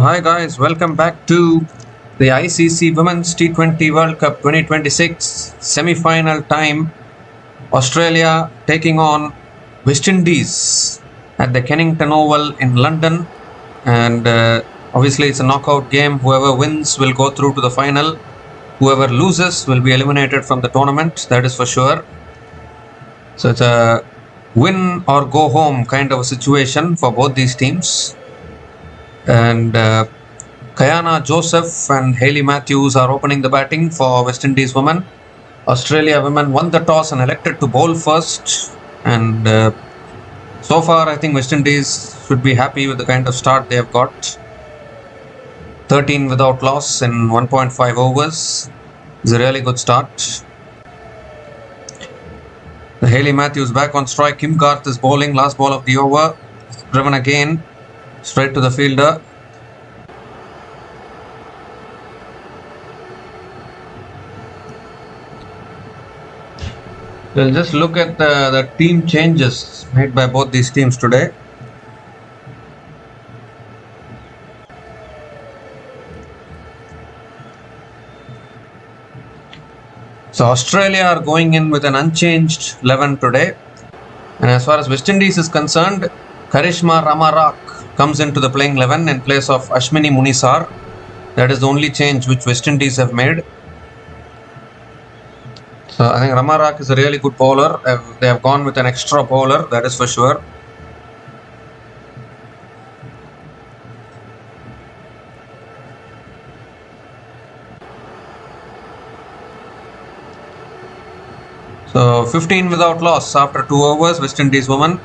Hi guys, welcome back to the ICC Women's T20 World Cup 2026 semi-final time. Australia taking on West Indies at the Kennington Oval in London, and obviously it's a knockout game. Whoever wins will go through to the final. Whoever loses will be eliminated from the tournament, that is for sure. So it's a win or go home kind of a situation for both these teams. And Kayana Joseph and Hayley Matthews are opening the batting for West Indies women. Australia women won the toss and elected to bowl first, and so far I think West Indies should be happy with the kind of start they have got. 13 without loss in 1.5 overs is a really good start. The Hayley Matthews back on strike. Kim Garth is bowling. Last ball of the over, driven again straight to the fielder. We'll just look at the team changes made by both these teams today. So Australia are going in with an unchanged 11 today. And as far as West Indies is concerned, Karishma Ramarak comes into the playing 11 in place of Ashwini Munisar. That is the only change which West Indies have made. So I think Ramarak is a really good bowler. They have gone with an extra bowler, that is for sure. So 15 without loss after 2 overs, West Indies women.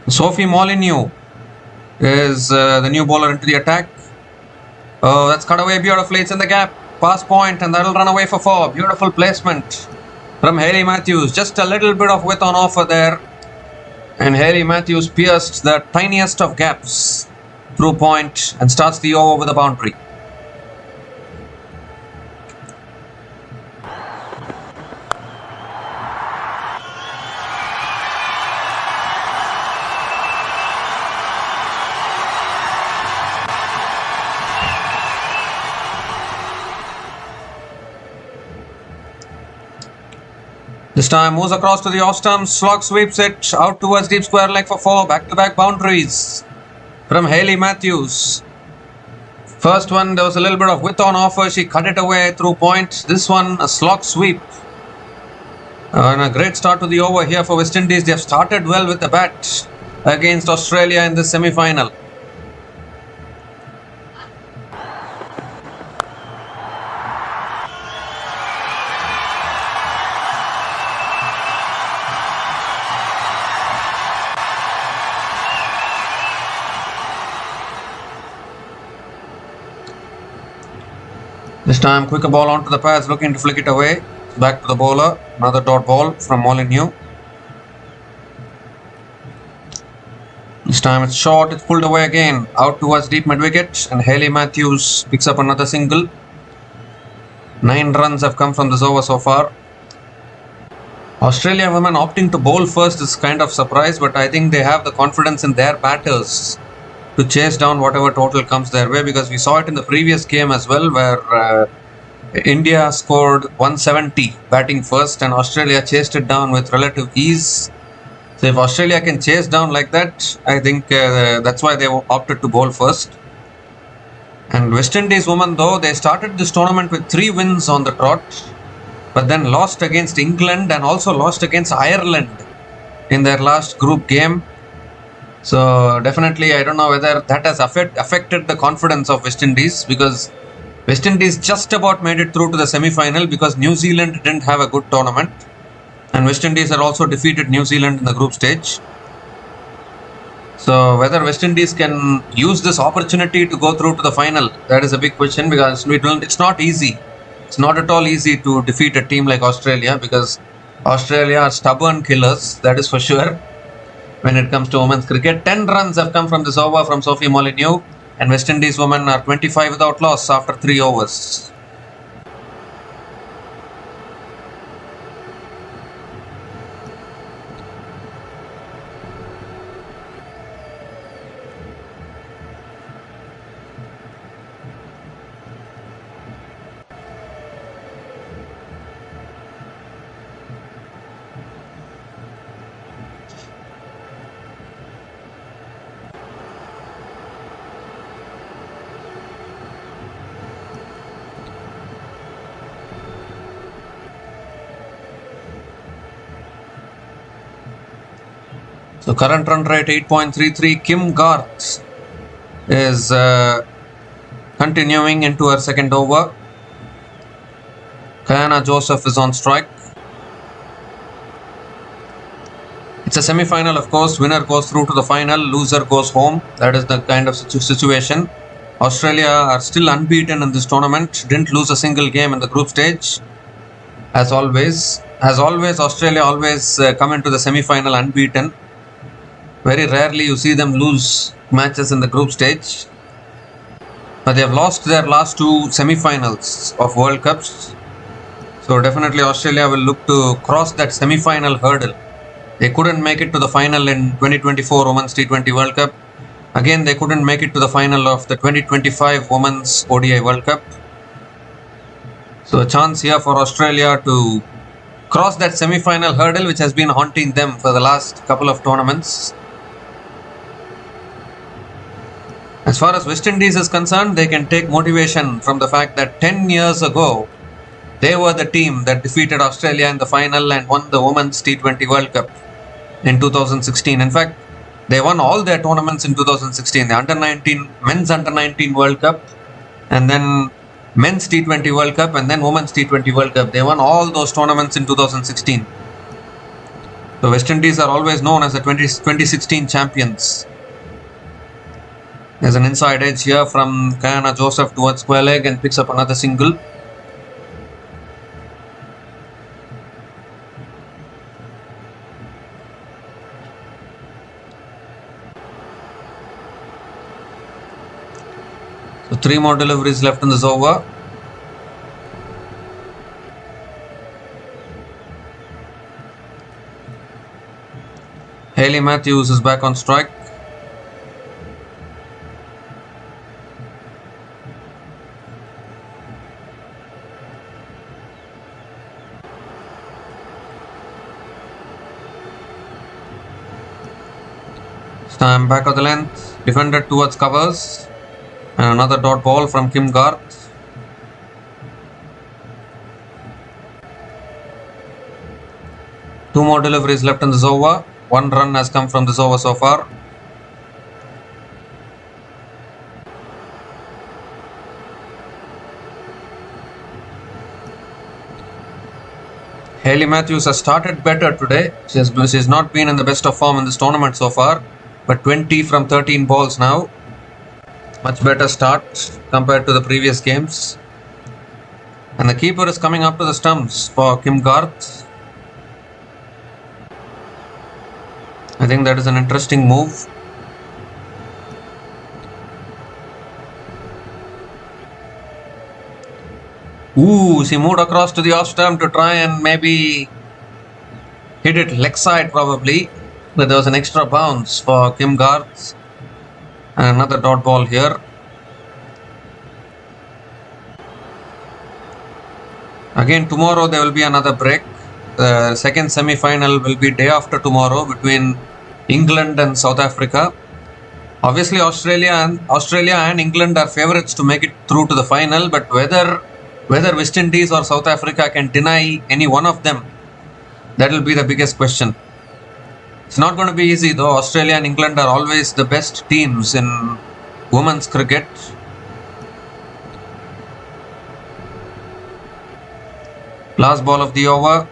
Sophie Molyneux is the new bowler into the attack. Oh, that's cut away beautifully. It's in the gap. Pass point, and that'll run away for 4. Beautiful placement from Hayley Matthews. Just a little bit of width on offer there. And Hayley Matthews pierced the tiniest of gaps through point and starts the over with a boundary. This time moves across to the off stump, slog sweeps it out towards deep square leg for 4. Back-to-back boundaries from Hayley Matthews. First one, there was a little bit of width on offer. She cut it away through point. This one, a slog sweep. And a great start to the over here for West Indies. They have started well with the bat against Australia in the semi-final. This time, quicker ball onto the pads, looking to flick it away. Back to the bowler. Another dot ball from Molyneux. This time it's short, it's pulled away again. Out towards deep mid-wicket, and Hayley Matthews picks up another single. 9 runs have come from this over so far. Australia women opting to bowl first is kind of surprise, but I think they have the confidence in their batters to chase down whatever total comes their way, because we saw it in the previous game as well, where India scored 170 batting first and Australia chased it down with relative ease. So if Australia can chase down like that, I think that's why they opted to bowl first. And West Indies women, though, they started this tournament with 3 wins on the trot, but then lost against England and also lost against Ireland in their last group game. So definitely, I don't know whether that has affected the confidence of West Indies, because West Indies just about made it through to the semi-final because New Zealand didn't have a good tournament, and West Indies had also defeated New Zealand in the group stage. So whether West Indies can use this opportunity to go through to the final, that is a big question, because it's not easy. It's not at all easy to defeat a team like Australia, because Australia are stubborn killers, that is for sure. When it comes to women's cricket, 10 runs have come from this over from Sophie Molyneux, and West Indies women are 25 without loss after 3 overs. So current run rate 8.33. Kim Garth is continuing into her second over. Kayana Joseph is on strike. It's a semi-final, of course. Winner goes through to the final, loser goes home. That is the kind of situation. Australia are still unbeaten in this tournament. Didn't lose a single game in the group stage. As always, Australia always come into the semi-final unbeaten. Very rarely you see them lose matches in the group stage. But they have lost their last two semi-finals of World Cups. So definitely Australia will look to cross that semi-final hurdle. They couldn't make it to the final in 2024 Women's T20 World Cup. Again, they couldn't make it to the final of the 2025 Women's ODI World Cup. So a chance here for Australia to cross that semi-final hurdle which has been haunting them for the last couple of tournaments. As far as West Indies is concerned, they can take motivation from the fact that 10 years ago, they were the team that defeated Australia in the final and won the Women's T20 World Cup in 2016. In fact, they won all their tournaments in 2016. The men's under-19 World Cup, and then men's T20 World Cup, and then women's T20 World Cup. They won all those tournaments in 2016. The West Indies are always known as the 2016 champions. There's an inside edge here from Kayana Joseph towards square leg and picks up another single. So 3 more deliveries left in this over. Hayley Matthews is back on strike. Time back of the length, defended towards covers, and another dot ball from Kim Garth. Two more deliveries left in this over. 1 run has come from this over so far. Hayley Matthews has started better today. She has not been in the best of form in this tournament so far, but 20 from 13 balls now. Much better start compared to the previous games. And the keeper is coming up to the stumps for Kim Garth. I think that is an interesting move. Ooh, she moved across to the off stump to try and maybe hit it leg side probably. But there was an extra bounce for Kim Garth. And another dot ball here. Again, tomorrow there will be another break. The second semi-final will be day after tomorrow between England and South Africa. Obviously, Australia and England are favourites to make it through to the final, but whether West Indies or South Africa can deny any one of them, that will be the biggest question. It's not going to be easy though. Australia and England are always the best teams in women's cricket. Last ball of the over.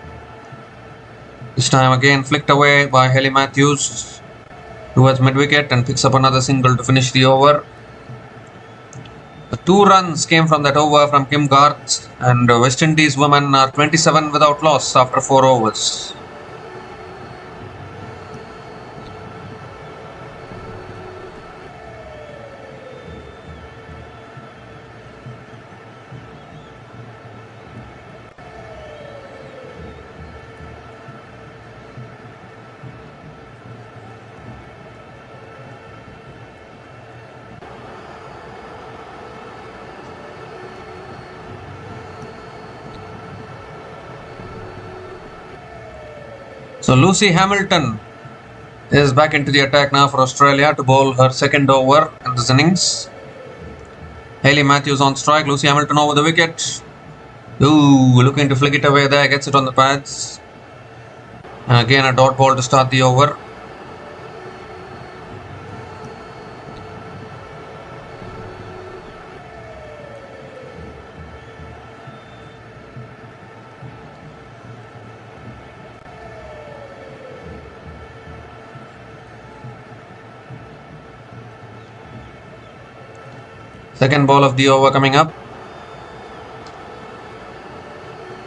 This time again flicked away by Hayley Matthews towards mid-wicket and picks up another single to finish the over. The 2 runs came from that over from Kim Garth, and West Indies women are 27 without loss after 4 overs. So Lucy Hamilton is back into the attack now for Australia to bowl her second over in this innings. Hayley Matthews on strike, Lucy Hamilton over the wicket. Ooh, looking to flick it away there, gets it on the pads. And again a dot ball to start the over. Second ball of the over coming up.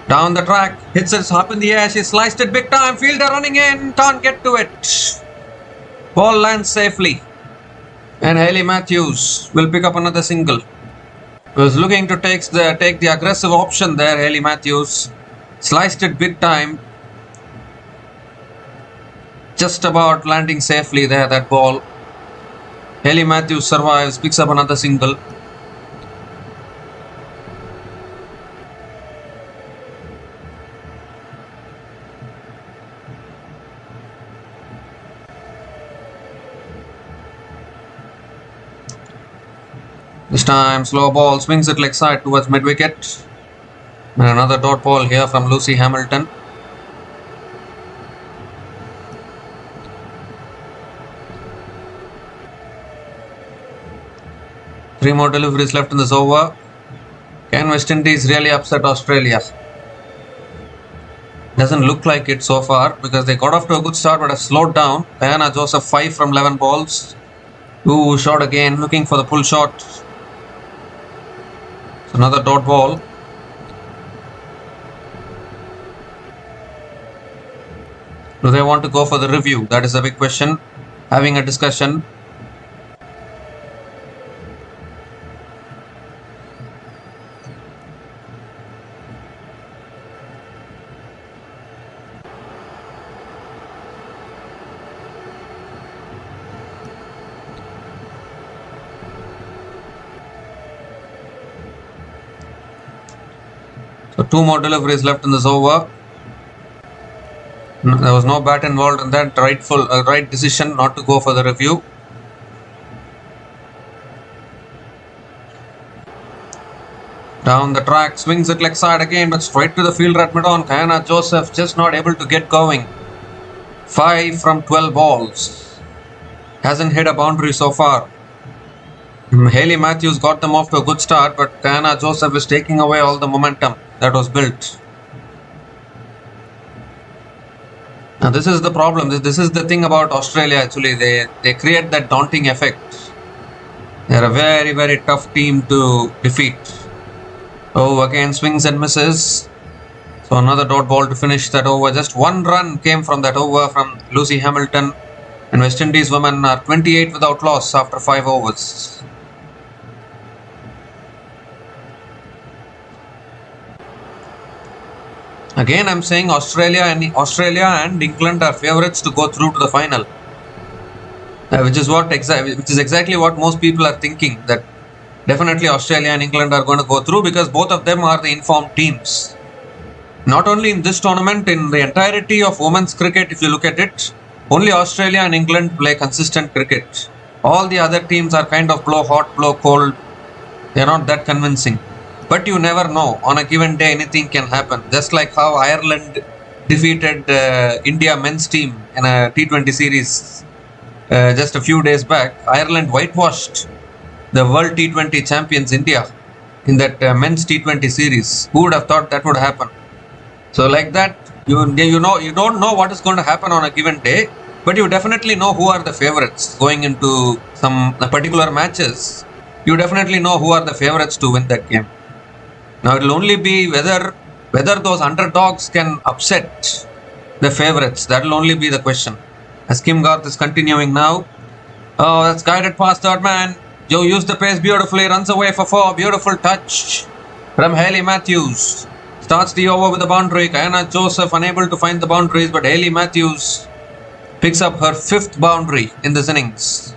Down the track, hits it up in the air, she sliced it big time, fielder running in, can't get to it. Ball lands safely. And Hayley Matthews will pick up another single. Was looking to take the aggressive option there, Hayley Matthews. Sliced it big time. Just about landing safely there, that ball. Hayley Matthews survives, picks up another single. This time, slow ball, swings it leg side towards mid-wicket. And another dot ball here from Lucy Hamilton. Three more deliveries left in this over. Can West Indies really upset Australia? Doesn't look like it so far because they got off to a good start but have slowed down. Diana Joseph 5 from 11 balls. 2 shot again, looking for the pull shot. It's another dot ball. Do they want to go for the review? That is a big question. Having a discussion. So 2 more deliveries left in this over. There was no bat involved in that. Right decision not to go for the review. Down the track, swings it leg side again, but straight to the fielder at mid-on. Diana Joseph just not able to get going. 5 from 12 balls. Hasn't hit a boundary so far. Hayley Matthews got them off to a good start, but Diana Joseph is taking away all the momentum that was built. Now this is the problem. This is the thing about Australia actually. They create that daunting effect. They're a very, very tough team to defeat. Oh, again swings and misses. So another dot ball to finish that over. Just 1 run came from that over from Lucy Hamilton. And West Indies women are 28 without loss after 5 overs. Again, I'm saying Australia and England are favourites to go through to the final, which is exactly what most people are thinking. That definitely Australia and England are going to go through because both of them are the informed teams. Not only in this tournament, in the entirety of women's cricket, if you look at it, only Australia and England play consistent cricket. All the other teams are kind of blow hot, blow cold. They are not that convincing. But you never know. On a given day, anything can happen. Just like how Ireland defeated India men's team in a T20 series just a few days back. Ireland whitewashed the World T20 champions India in that men's T20 series. Who would have thought that would happen? So like that, you don't know what is going to happen on a given day, but you definitely know who are the favourites going into some particular matches. You definitely know who are the favourites to win that game. Now it will only be whether those underdogs can upset the favourites. That will only be the question. As Kim Garth is continuing now. Oh, that's guided past third man. Joe used the pace beautifully, runs away for 4. Beautiful touch from Hayley Matthews. Starts the over with a boundary. Diana Joseph unable to find the boundaries, but Hayley Matthews picks up her 5th boundary in this innings.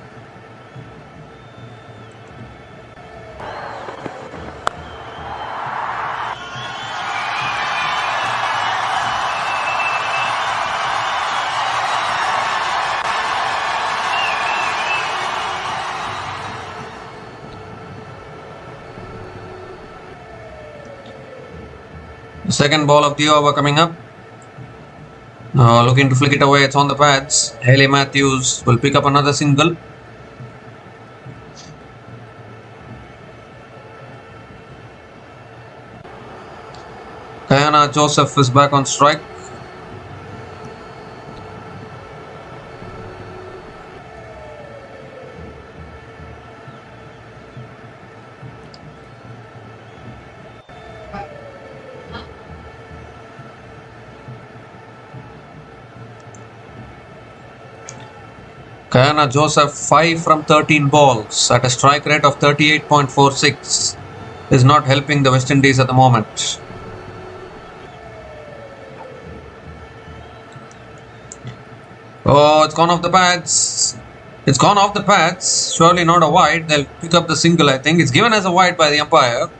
The second ball of the over coming up. Looking to flick it away. It's on the pads. Hayley Matthews will pick up another single. Diana Joseph is back on strike. Kayana Joseph 5 from 13 balls at a strike rate of 38.46 is not helping the West Indies at the moment. Oh, it's gone off the pads. It's gone off the pads. Surely not a wide. They'll pick up the single, I think. It's given as a wide by the umpire.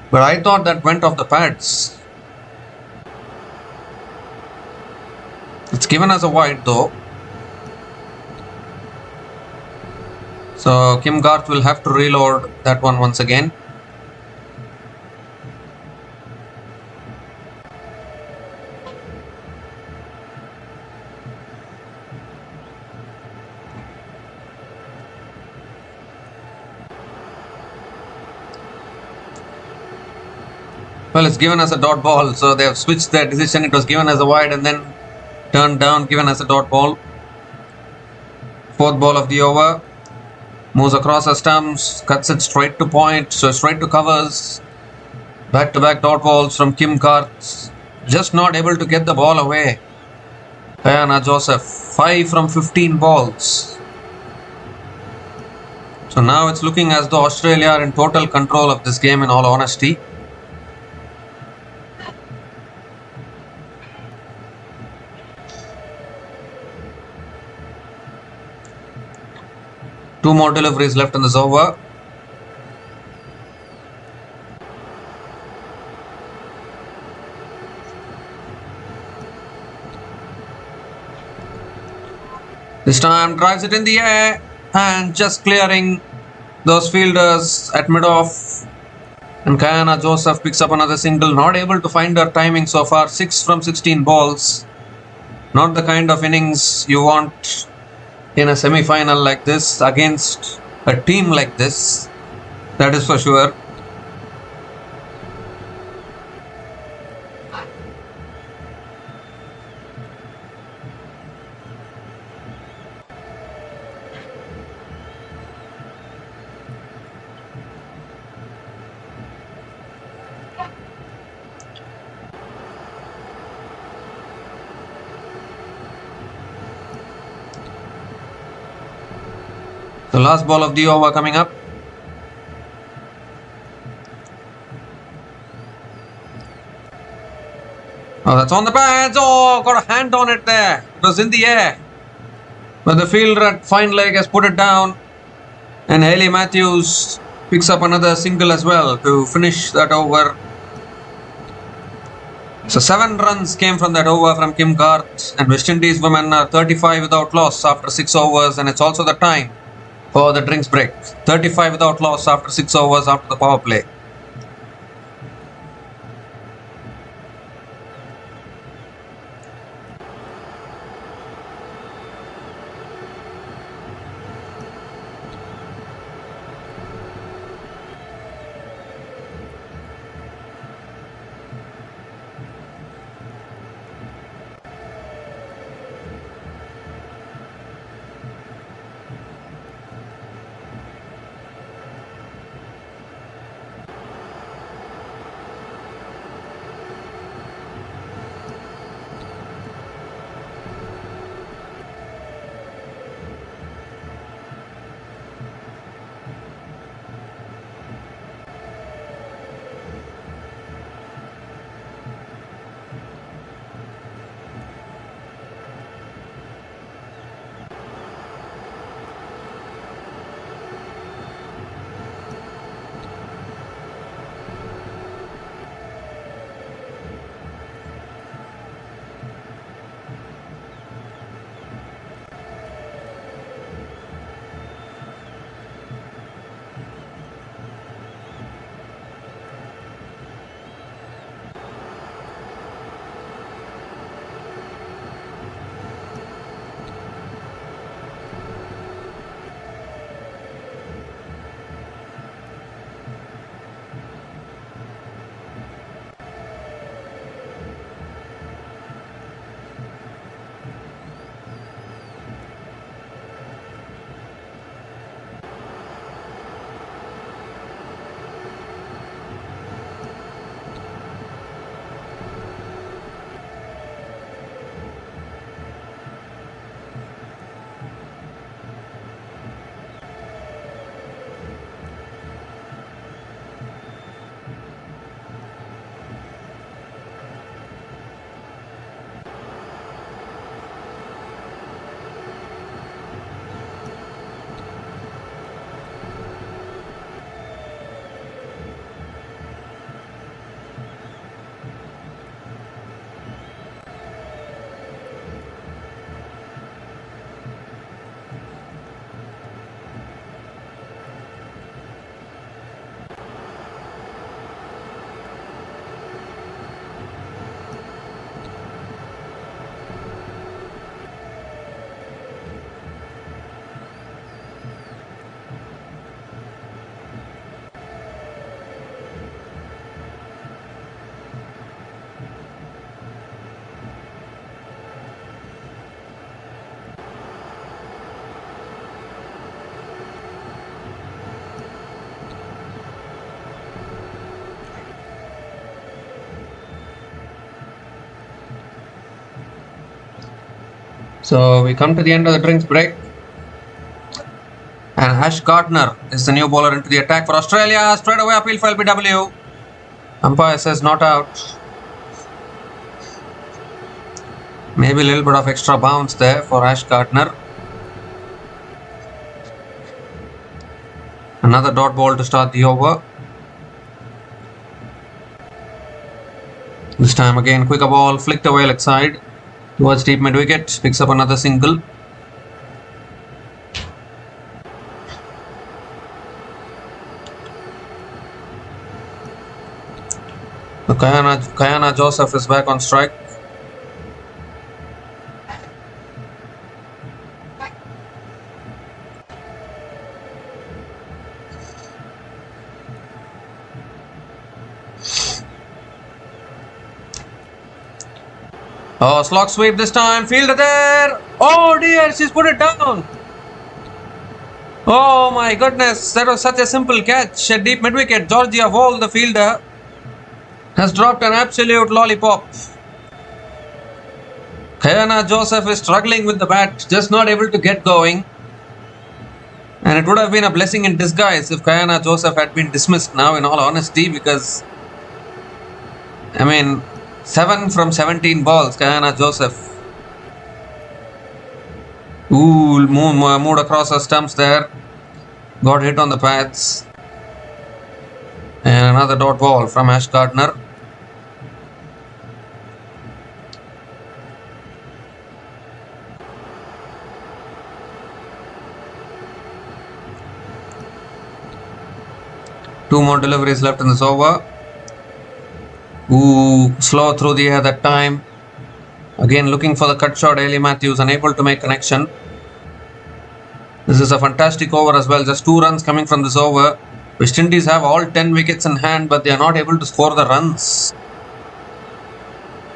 But I thought that went off the pads. It's given as a wide though. So Kim Garth will have to reload that one once again. Well, it's given as a dot ball, so they have switched their decision. It was given as a wide and then turned down, given as a dot ball. Fourth ball of the over. Moves across the stumps, cuts it straight to point, so straight to covers. Back-to-back dot balls from Kim Garth. Just not able to get the ball away. Kayana Joseph, 5 from 15 balls. So now it's looking as though Australia are in total control of this game, in all honesty. Two more deliveries left in this over. This time drives it in the air and just clearing those fielders at mid-off. And Kayana Joseph picks up another single. Not able to find her timing so far. 6 from 16 balls. Not the kind of innings you want in a semi-final like this against a team like this. That is for sure. The last ball of the over coming up. Oh, that's on the pads. Oh, got a hand on it there. It was in the air. But the fielder at fine leg has put it down. And Hayley Matthews picks up another single as well to finish that over. So 7 runs came from that over from Kim Garth. And West Indies women are 35 without loss after 6 overs. And it's also the time for the drinks break. 35 without loss after 6 overs after the power play. So we come to the end of the drinks break. And Ash Gardner is the new bowler into the attack for Australia. Straight away appeal for LBW. Umpire says not out. Maybe a little bit of extra bounce there for Ash Gardner. Another dot ball to start the over. This time again, quicker ball flicked away leg side towards deep mid wicket. Picks up another single. Kayana Joseph is back on strike. Oh, slog sweep this time. Fielder there. Oh dear, she's put it down. Oh my goodness, that was such a simple catch at deep mid wicket. Georgia Wall, the fielder, has dropped an absolute lollipop. Kayana Joseph is struggling with the bat, just not able to get going. And it would have been a blessing in disguise if Kayana Joseph had been dismissed now, in all honesty, because, I mean, 7 from 17 balls, Kayana Joseph. Ooh, moved across her stumps there. Got hit on the pads. And another dot ball from Ash Gardner. Two more deliveries left in this over. Ooh, slow through the air that time. Again looking for the cut shot. Ailey Matthews unable to make connection. This is a fantastic over as well. Just 2 runs coming from this over. West Indies have all 10 wickets in hand, but they are not able to score the runs.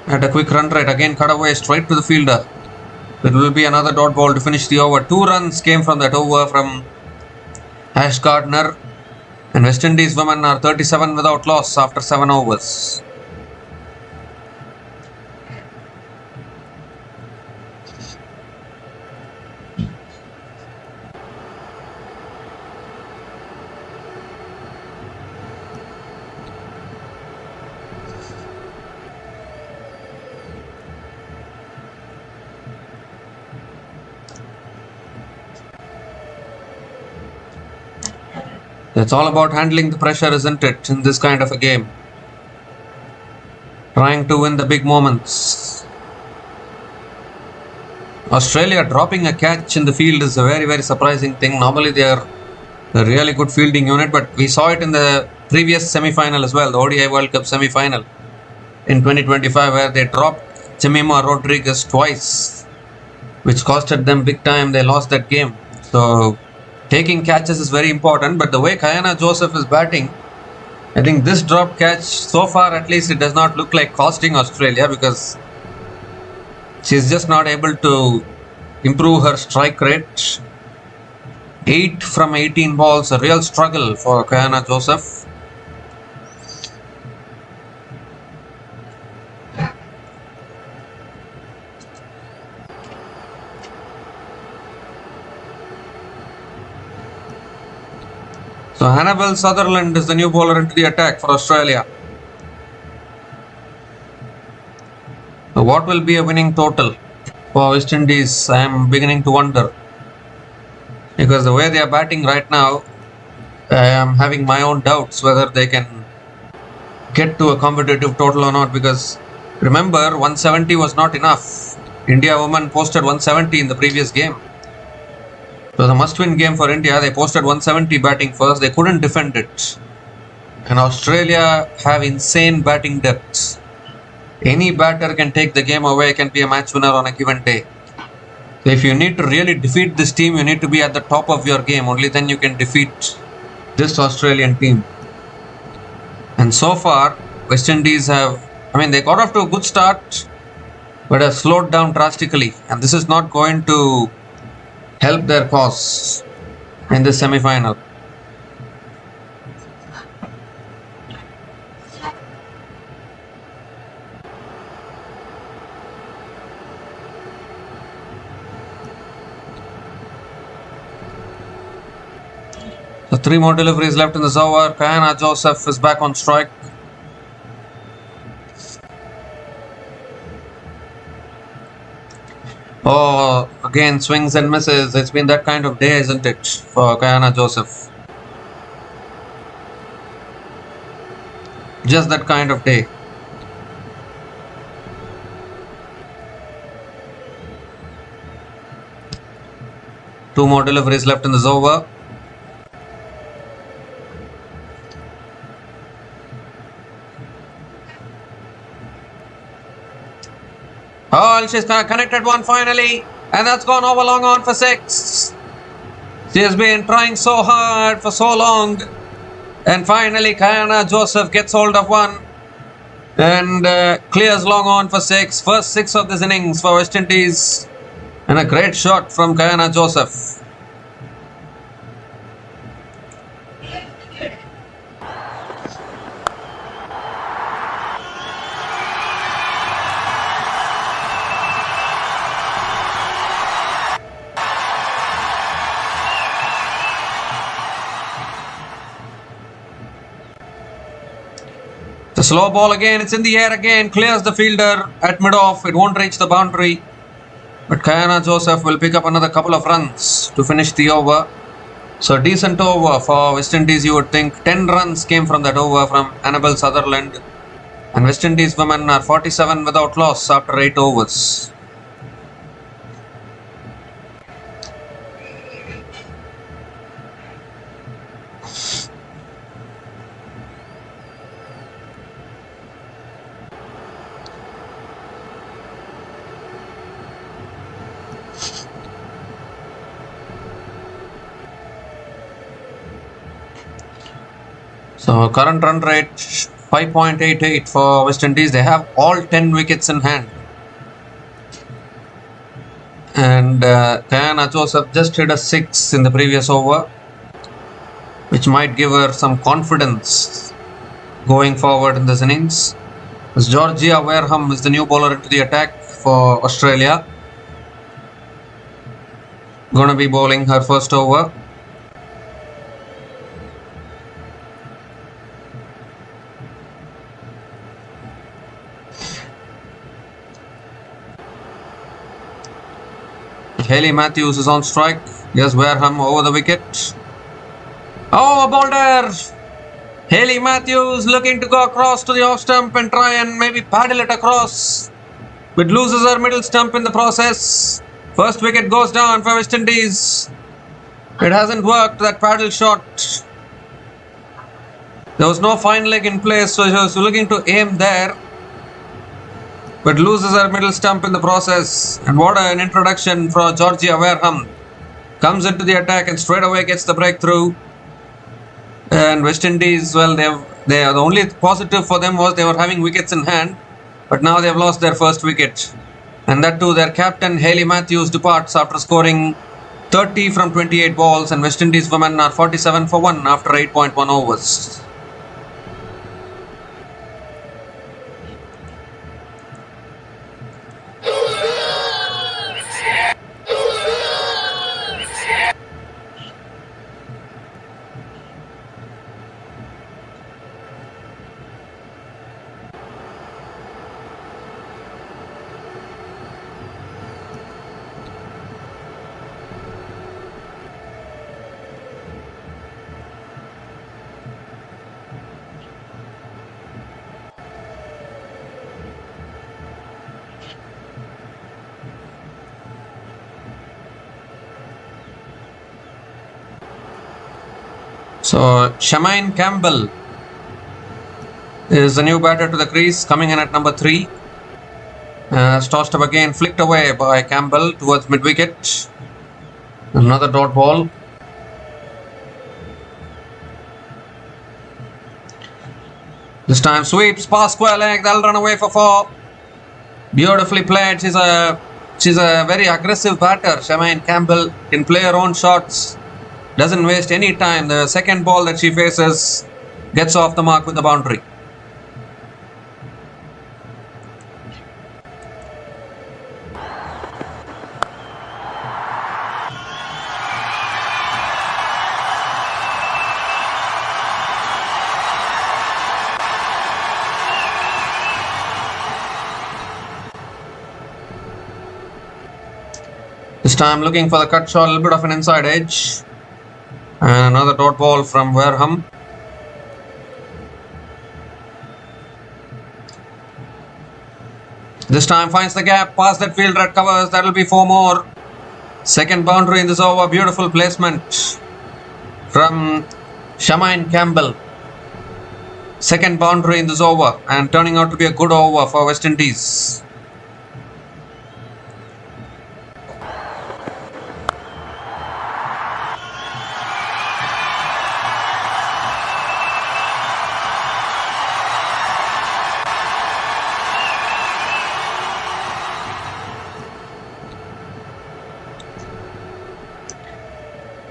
At a quick run rate, again cut away straight to the fielder. It will be another dot ball to finish the over. 2 runs came from that over from Ash Gardner. And West Indies women are 37 without loss after 7 overs. It's all about handling the pressure, isn't it, in this kind of a game? Trying to win the big moments. Australia dropping a catch in the field is a very, very surprising thing. Normally they are a really good fielding unit, but we saw it in the previous semi-final as well, the ODI World Cup semi-final in 2025, where they dropped Jemima Rodriguez twice, which costed them big time. They lost that game. So taking catches is very important, but the way Kayana Joseph is batting, I think this drop catch, so far at least, it does not look like costing Australia, because she's just not able to improve her strike rate. 8 from 18 balls, a real struggle for Kayana Joseph. So Hannibal Sutherland is the new bowler into the attack for Australia. So what will be a winning total for West Indies? I am beginning to wonder, because the way they are batting right now, I am having my own doubts whether they can get to a competitive total or not, because remember, 170 was not enough. India women posted 170 in the previous game. It was a must-win game for India. They posted 170 batting first. They couldn't defend it. And Australia have insane batting depth. Any batter can take the game away, can be a match winner on a given day. So if you need to really defeat this team, you need to be at the top of your game. Only then you can defeat this Australian team. And so far, West Indies have, they got off to a good start, but have slowed down drastically. And this is not going to help their cause in this semi-final. The 3 more deliveries left in this over. Kayana Joseph is back on strike. Oh, again swings and misses. It's been that kind of day, isn't it, for Kayana Joseph? Just that kind of day. Two more deliveries left in this over. Oh, she's connected one finally, and that's gone over long on for 6. She has been trying so hard for so long, and finally Kayana Joseph gets hold of one and clears long on for 6. First 6 of this innings for West Indies, and a great shot from Kayana Joseph. The slow ball again, it's in the air again, clears the fielder at mid-off, it won't reach the boundary. But Kayana Joseph will pick up another couple of runs to finish the over. So a decent over for West Indies, you would think. 10 runs came from that over from Annabel Sutherland. And West Indies women are 47 without loss after 8 overs. So current run rate 5.88 for West Indies. They have all 10 wickets in hand. And Kayana Joseph just hit a 6 in the previous over, which might give her some confidence going forward in this innings. As Georgia Wareham is the new bowler into the attack for Australia. Gonna be bowling her first over. Hayley Matthews is on strike. Yes, Wareham over the wicket. Oh, a boulder! Hayley Matthews looking to go across to the off stump and try and maybe paddle it across, but loses her middle stump in the process. First wicket goes down for West Indies. It hasn't worked, that paddle shot. There was no fine leg in place, so she was looking to aim there, but loses her middle stump in the process. And what an introduction for Georgia Wareham. Comes into the attack and straight away gets the breakthrough. And West Indies, well, the only positive for them was they were having wickets in hand, but now they have lost their first wicket. And that too, their captain Hayley Matthews departs after scoring 30 from 28 balls, and West Indies women are 47 for 1 after 8.1 overs. So Shamaine Campbell is the new batter to the crease, coming in at number 3. Tossed up again, flicked away by Campbell towards mid-wicket. Another dot ball. This time sweeps past square leg, they'll run away for 4. Beautifully played. She's a very aggressive batter. Shamaine Campbell can play her own shots. Doesn't waste any time. The second ball that she faces gets off the mark with the boundary. This time looking for the cut shot, a little bit of an inside edge. And another dot ball from Wareham. This time finds the gap, past that fielder at covers, that will be 4 more. Second boundary in this over, beautiful placement from Shamaine Campbell. Second boundary in this over and turning out to be a good over for West Indies.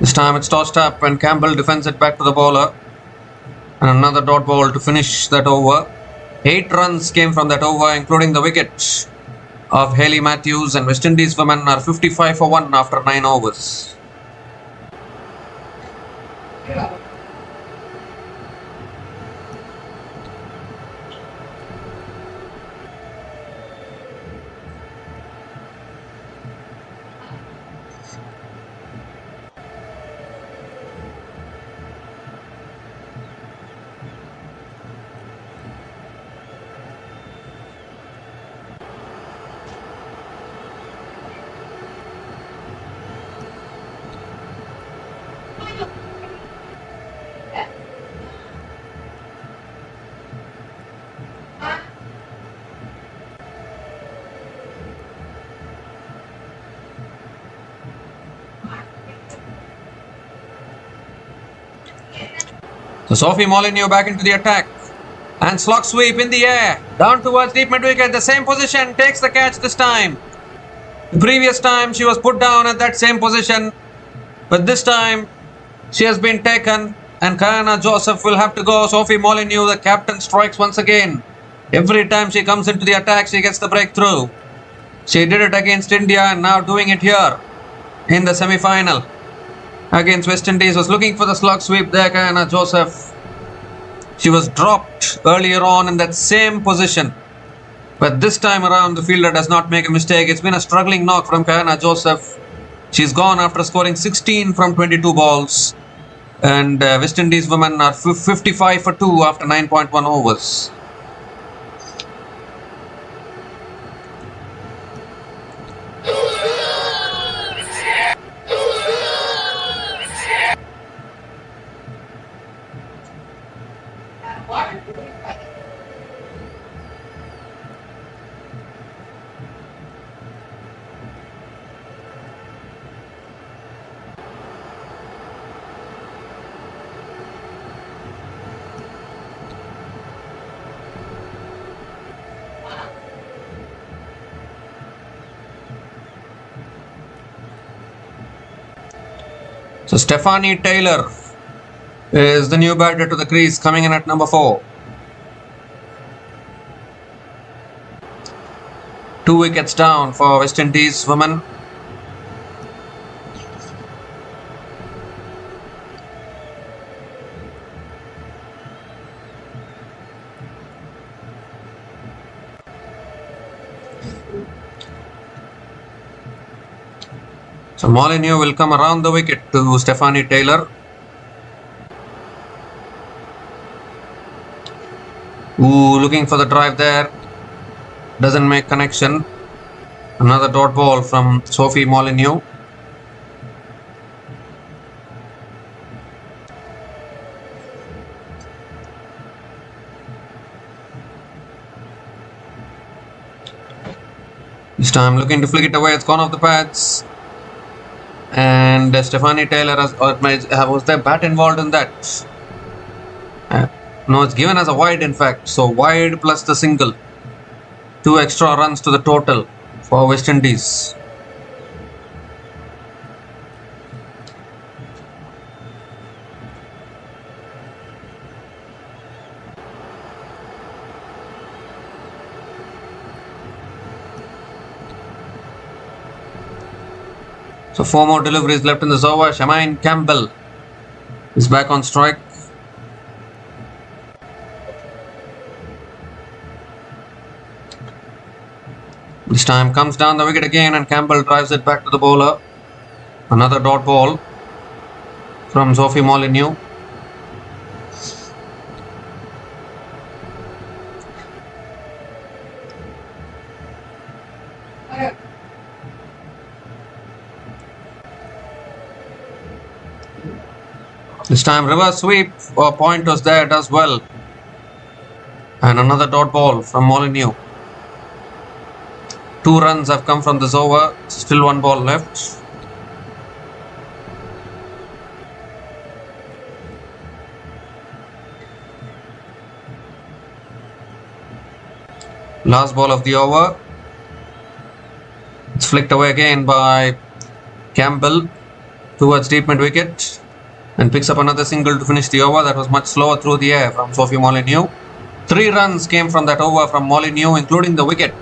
This time it's tossed up and Campbell defends it back to the bowler. And another dot ball to finish that over. 8 runs came from that over, including the wicket of Hayley Matthews, and West Indies women are 55 for 1 after 9 overs. So Sophie Molyneux back into the attack. And slog sweep in the air. Down towards deep mid wicket. The same position. Takes the catch this time. The previous time she was put down at that same position. But this time she has been taken. And Kayana Joseph will have to go. Sophie Molyneux, the captain, strikes once again. Every time she comes into the attack, she gets the breakthrough. She did it against India and now doing it here in the semi-final. Against West Indies, was looking for the slug sweep there, Kayana Joseph. She was dropped earlier on in that same position. But this time around, the fielder does not make a mistake. It's been a struggling knock from Kayana Joseph. She's gone after scoring 16 from 22 balls. And West Indies women are 55 for 2 after 9.1 overs. So Stephanie Taylor is the new batter to the crease, coming in at number 4. 2 wickets down for West Indies women. So Molyneux will come around the wicket to Stephanie Taylor. Ooh, looking for the drive there. Doesn't make connection. Another dot ball from Sophie Molyneux. This time looking to flick it away. It's gone off the pads. And Stephanie Taylor was their bat involved in that? No, it's given as a wide in fact. So wide plus the single. 2 extra runs to the total for West Indies. So 4 more deliveries left in this over. Shamaine Campbell is back on strike. This time comes down the wicket again and Campbell drives it back to the bowler. Another dot ball from Sophie Molyneux. This time reverse sweep, point was there as well. And another dot ball from Molyneux. 2 runs have come from this over, still 1 ball left. Last ball of the over. It's flicked away again by Campbell towards deep mid wicket and picks up another single to finish the over. That was much slower through the air from Sophie Molyneux. 3 runs came from that over from Molyneux, including the wicket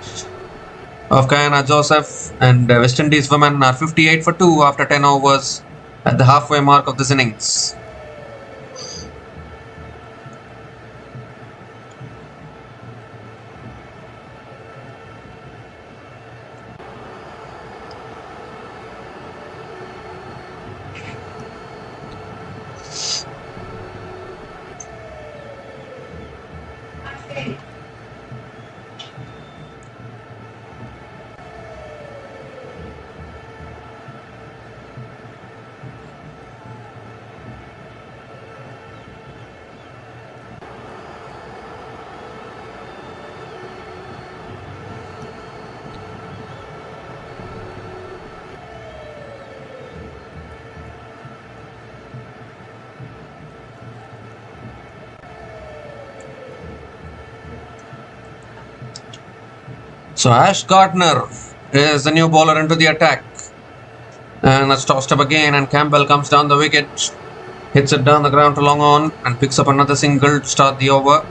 of Kayana Joseph, and West Indies women are 58 for 2 after 10 overs at the halfway mark of this innings. So Ash Gardner is the new bowler into the attack, and that's tossed up again, and Campbell comes down the wicket, hits it down the ground to long on and picks up another single to start the over.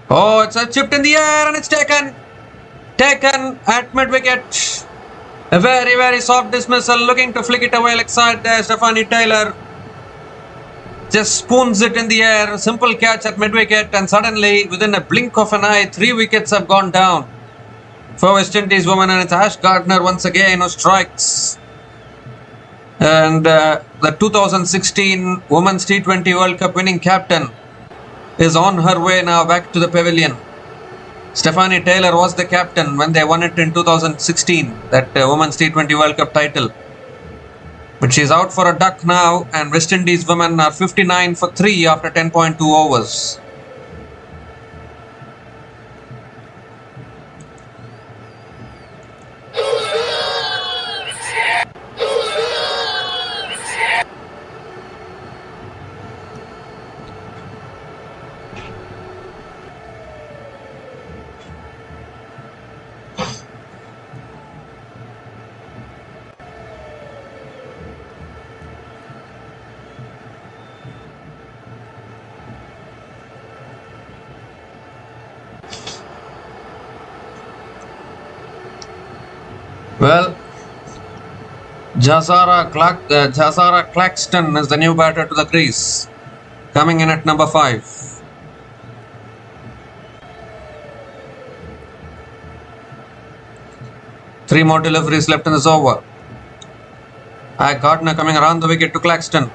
Oh, it's a chipped in the air and it's taken at mid wicket. A very, very soft dismissal, looking to flick it away like side there. Stephanie Taylor just spoons it in the air. Simple catch at mid wicket, and suddenly, within a blink of an eye, 3 wickets have gone down for West Indies women, and it's Ash Gardner once again who strikes. And the 2016 Women's T20 World Cup winning captain is on her way now back to the pavilion. Stephanie Taylor was the captain when they won it in 2016, that Women's T20 World Cup title. But she's out for a duck now, and West Indies women are 59 for 3 after 10.2 overs. Well, Jazara Claxton is the new batter to the crease, coming in at number 5. Three more deliveries left in this over. Gardner coming around the wicket to Claxton,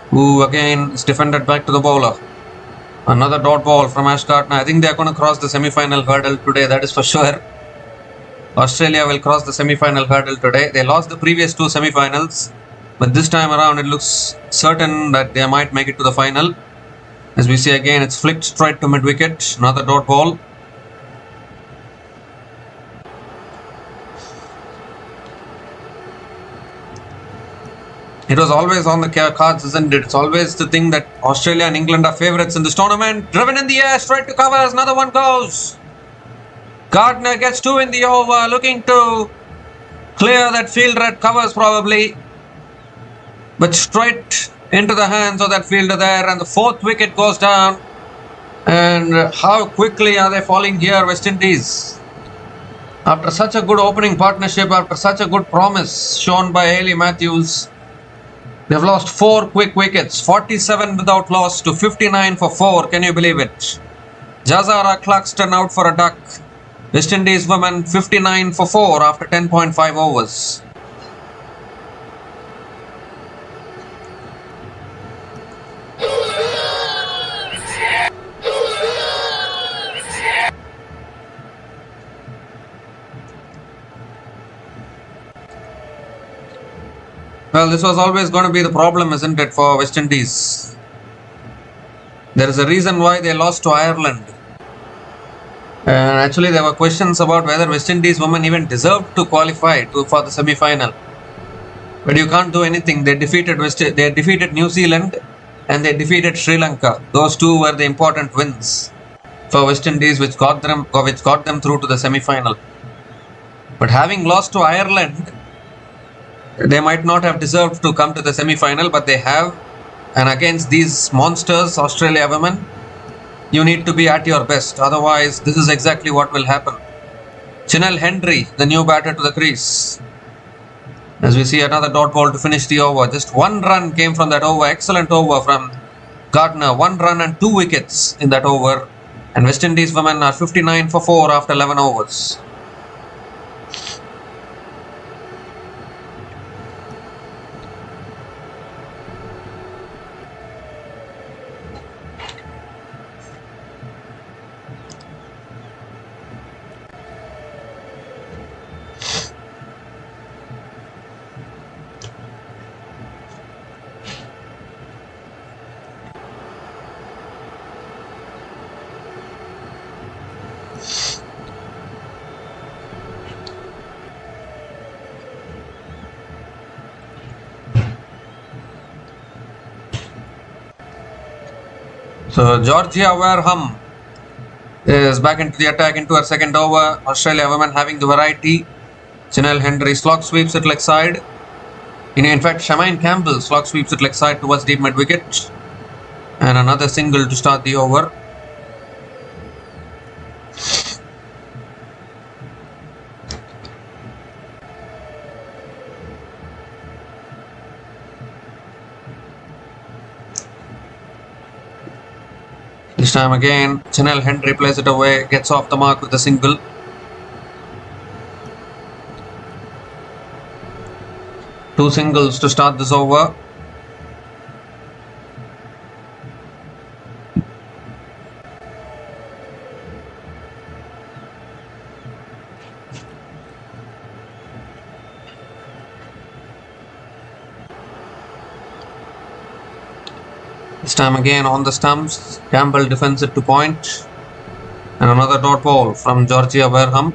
who again is defended back to the bowler. Another dot ball from Ash Gardner. I think they are going to cross the semi-final hurdle today, that is for sure. Australia will cross the semi-final hurdle today. They lost the previous 2 semi-finals, but this time around it looks certain that they might make it to the final. As we see again, it's flicked straight to mid-wicket. Another dot ball. It was always on the cards, isn't it? It's always the thing that Australia and England are favourites in this tournament. Driven in the air, straight to covers. Another one goes. Gardner gets 2 in the over, looking to clear that fielder at covers probably, but straight into the hands of that fielder there, and the 4th wicket goes down. And how quickly are they falling here, West Indies? After such a good opening partnership, after such a good promise shown by Hayley Matthews, They've lost 4 quick wickets, 47 without loss to 59 for 4. Can you believe it? Jazara Cluxton out for a duck. West Indies women 59 for 4 after 10.5 overs. Well, this was always going to be the problem, isn't it, for West Indies? There is a reason why they lost to Ireland. And actually, there were questions about whether West Indies women even deserved to qualify for the semi-final. But you can't do anything. They defeated New Zealand and they defeated Sri Lanka. Those two were the important wins for West Indies, which got them through to the semi-final. But having lost to Ireland, they might not have deserved to come to the semi-final, but they have. And against these monsters, Australia women, you need to be at your best. Otherwise, this is exactly what will happen. Chinel Henry, the new batter, to the crease. As we see another dot ball to finish the over. Just 1 run came from that over. Excellent over from Gardner. 1 run and 2 wickets in that over. And West Indies women are 59 for 4 after 11 overs. So Georgia Wareham is back into the attack into her second over. Australia women having the variety. Chinel Henry slog sweeps it leg side. In fact, Shamaine Campbell slog sweeps it leg side towards deep mid wicket. And another single to start the over. This time again, Chinel Henry plays it away, gets off the mark with a single. Two singles to start this over. This time again on the stumps, Campbell defends it to point. And another dot ball from Georgia Wareham.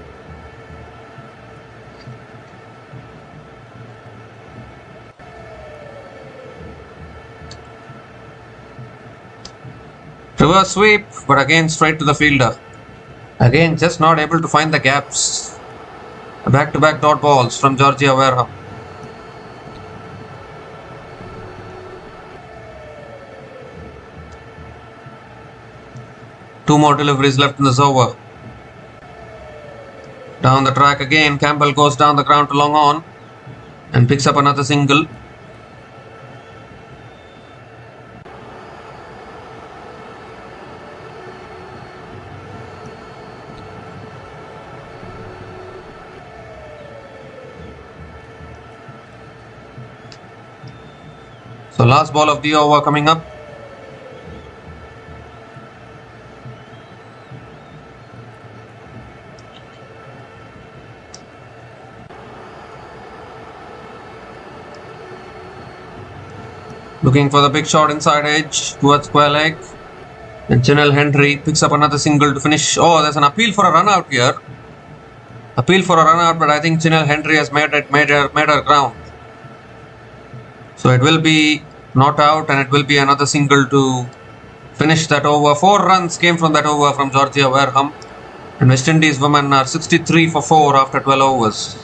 Reverse sweep, but again straight to the fielder. Again just not able to find the gaps. Back-to-back dot balls from Georgia Wareham. Two more deliveries left in this over. Down the track again, Campbell goes down the ground to long on and picks up another single. So last ball of the over coming up. Looking for the big shot inside edge towards square leg. And Chinel Henry picks up another single to finish. Oh, there's an appeal for a run out here. Appeal for a run out, but I think Chinel Henry has made her ground. So it will be not out and it will be another single to finish that over. 4 runs came from that over from Georgia Wareham. And West Indies women are 63 for 4 after 12 overs.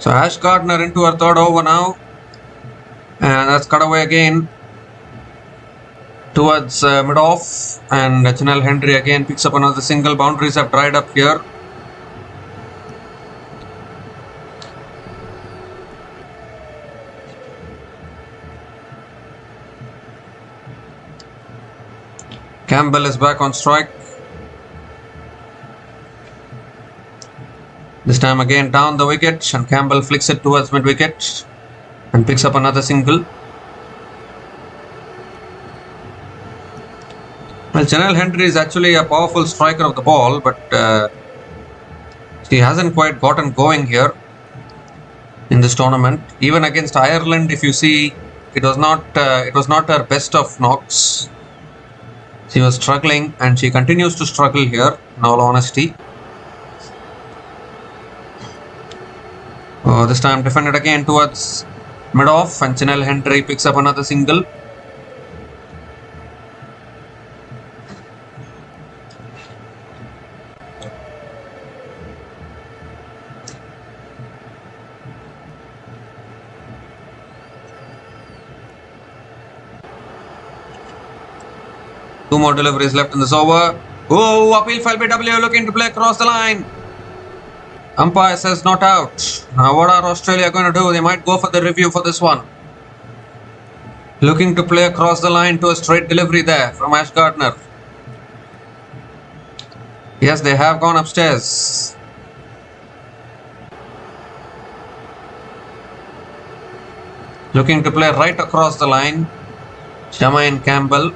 So Ash Gardner into her third over now. And that's cut away again towards mid-off. And Chanel Henry again picks up another single. Boundaries have dried up here. Campbell is back on strike. This time again down the wicket, and Campbell flicks it towards mid-wicket and picks up another single. Well, Chanel Henry is actually a powerful striker of the ball, but she hasn't quite gotten going here in this tournament. Even against Ireland, if you see, it was not her best of knocks. She was struggling, and she continues to struggle here, in all honesty. This time defended again towards mid-off, and Chanel Henry picks up another single. Two more deliveries left in this over. Oh, appeal file BW looking to play across the line. Umpire says not out. Now what are Australia going to do? They might go for the review for this one. Looking to play across the line to a straight delivery there from Ash Gardner. Yes, they have gone upstairs. Looking to play right across the line. Shamaine Campbell.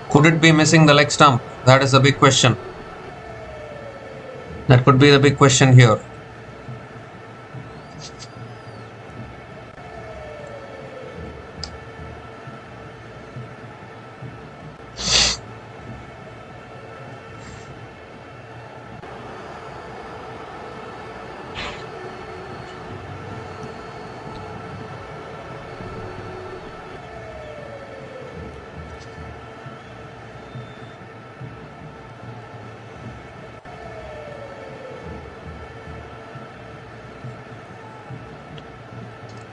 Could it be missing the leg stump? That is a big question. That could be the big question here.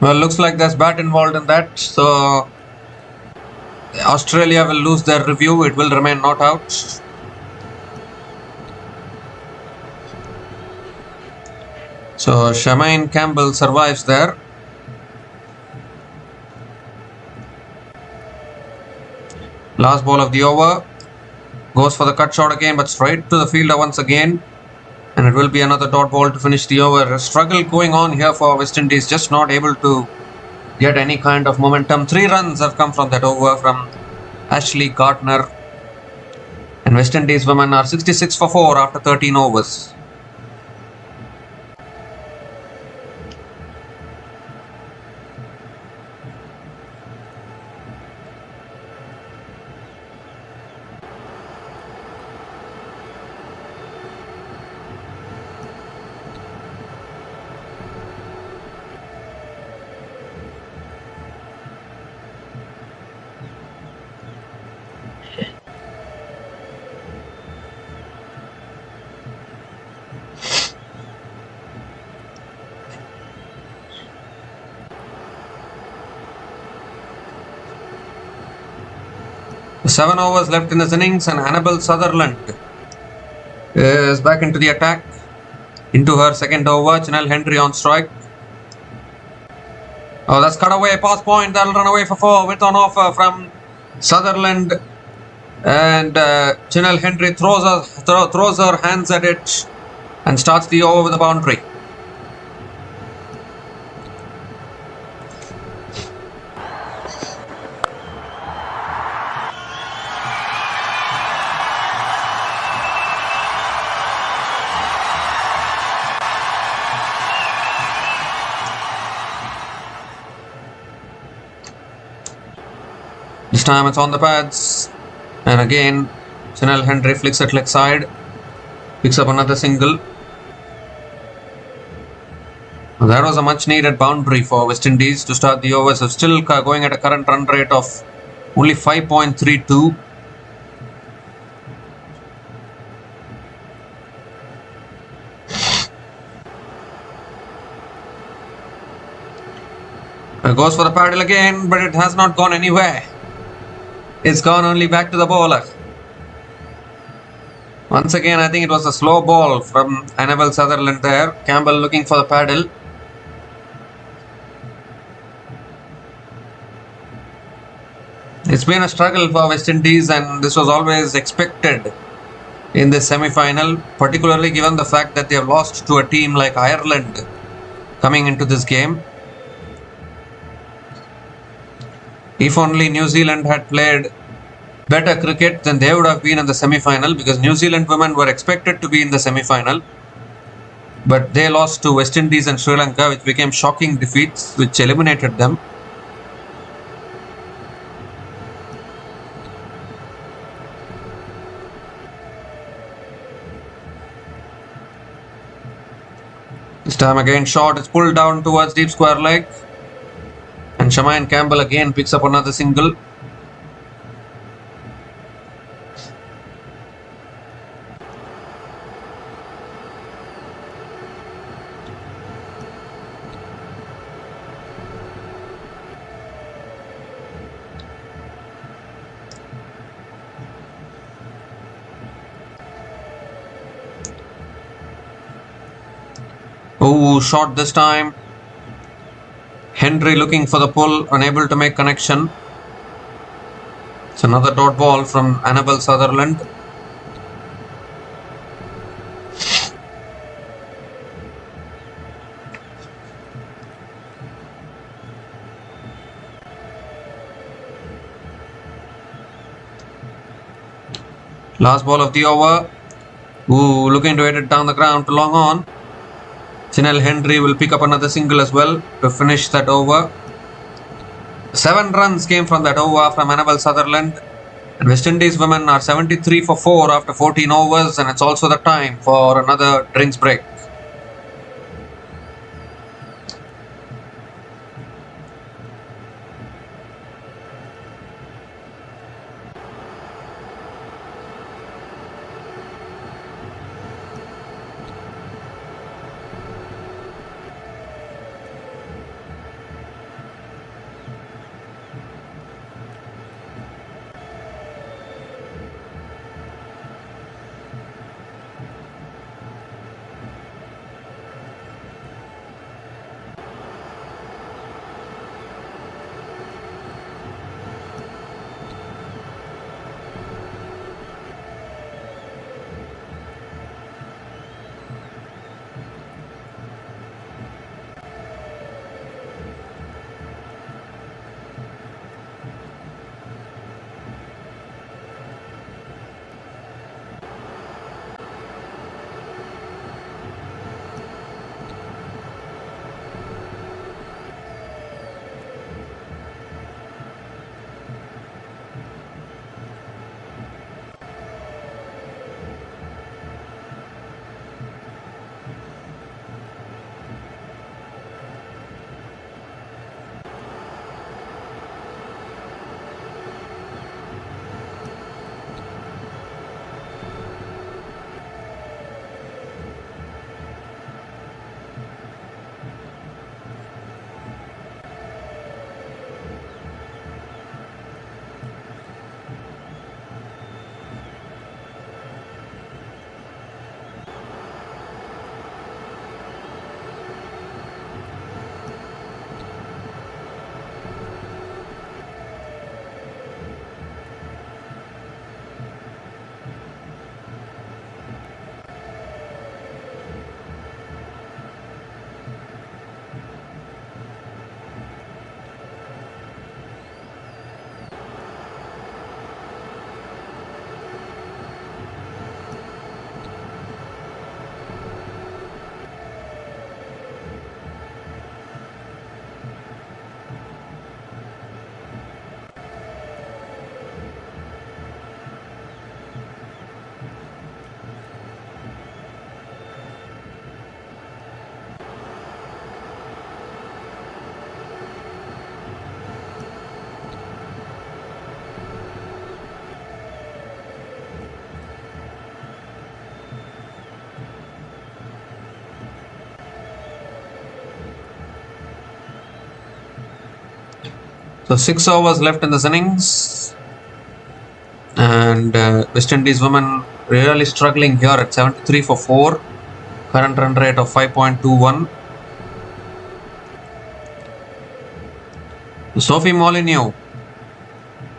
Well, looks like there's bat involved in that, so Australia will lose their review. It will remain not out. So Shamaine Campbell survives there. Last ball of the over. Goes for the cut shot again, but straight to the fielder once again. And it will be another dot ball to finish the over. A struggle going on here for West Indies, just not able to get any kind of momentum. 3 runs have come from that over from Ashley Gardner. And West Indies women are 66 for 4 after 13 overs. Seven overs left in this innings, and Annabelle Sutherland is back into the attack. Into her second over, Chanel Henry on strike. Oh, that's cut away, pass point, that'll run away for 4 with on offer from Sutherland. And Chanel Henry throws her hands at it and starts the over with a boundary. This time it's on the pads, and again Sunil Henry flicks at leg side. Picks up another single. That was a much needed boundary for West Indies to start the overs. So still going at a current run rate of only 5.32. Goes for the paddle again, but it has not gone anywhere. It's gone only back to the bowler. Once again, I think it was a slow ball from Annabel Sutherland there. Campbell looking for the paddle. It's been a struggle for West Indies, and this was always expected in this semi-final, particularly given the fact that they have lost to a team like Ireland coming into this game. If only New Zealand had played better cricket, then they would have been in the semi-final, because New Zealand women were expected to be in the semi-final. But they lost to West Indies and Sri Lanka, which became shocking defeats, which eliminated them. This time again short, it's pulled down towards deep square leg. And Shamaine Campbell again picks up another single. Oh, short this time. Henry looking for the pull, unable to make connection. It's another dot ball from Annabel Sutherland. Last ball of the over. Ooh, looking to hit it down the ground to long on. Sunil Henry will pick up another single as well to finish that over. 7 runs came from that over from Annabel Sutherland. And West Indies women are 73 for 4 after 14 overs, and it's also the time for another drinks break. So 6 overs left in this innings, and West Indies women really struggling here at 73 for 4, current run rate of 5.21. Sophie Molyneux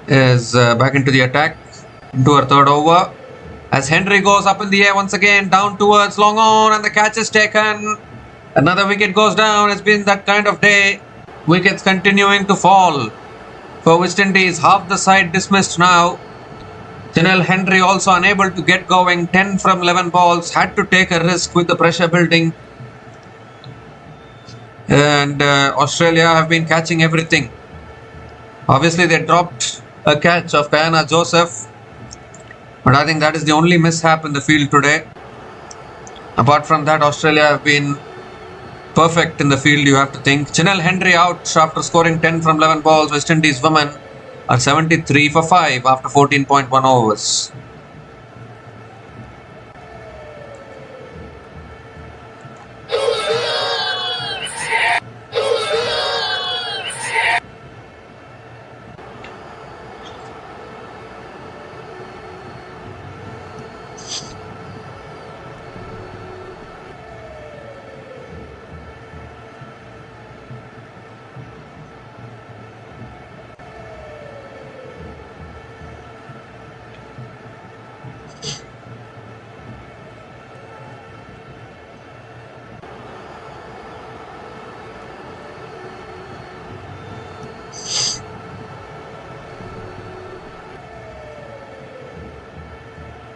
is back into the attack, into her third over, as Henry goes up in the air once again, down towards long on, and the catch is taken. Another wicket goes down. It's been that kind of day. Wickets continuing to fall for West Indies. Half the side dismissed now. Janelle Henry also unable to get going. 10 from 11 balls. Had to take a risk with the pressure building. And Australia have been catching everything. Obviously, they dropped a catch of Kayana Joseph. But I think that is the only mishap in the field today. Apart from that, Australia have been perfect in the field, you have to think. Janelle Henry out after scoring 10 from 11 balls. West Indies women are 73 for 5 after 14.1 overs.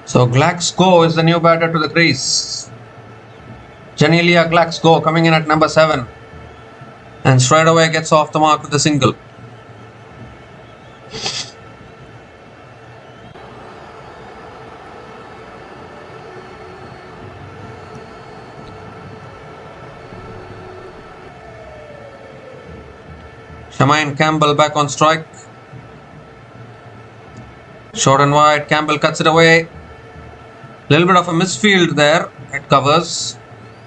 So Glaxgo is the new batter to the crease. Janelia Glaxgo coming in at number 7. And straight away gets off the mark with a single. Shamaine Campbell back on strike. Short and wide. Campbell cuts it away. Little bit of a misfield there. It covers.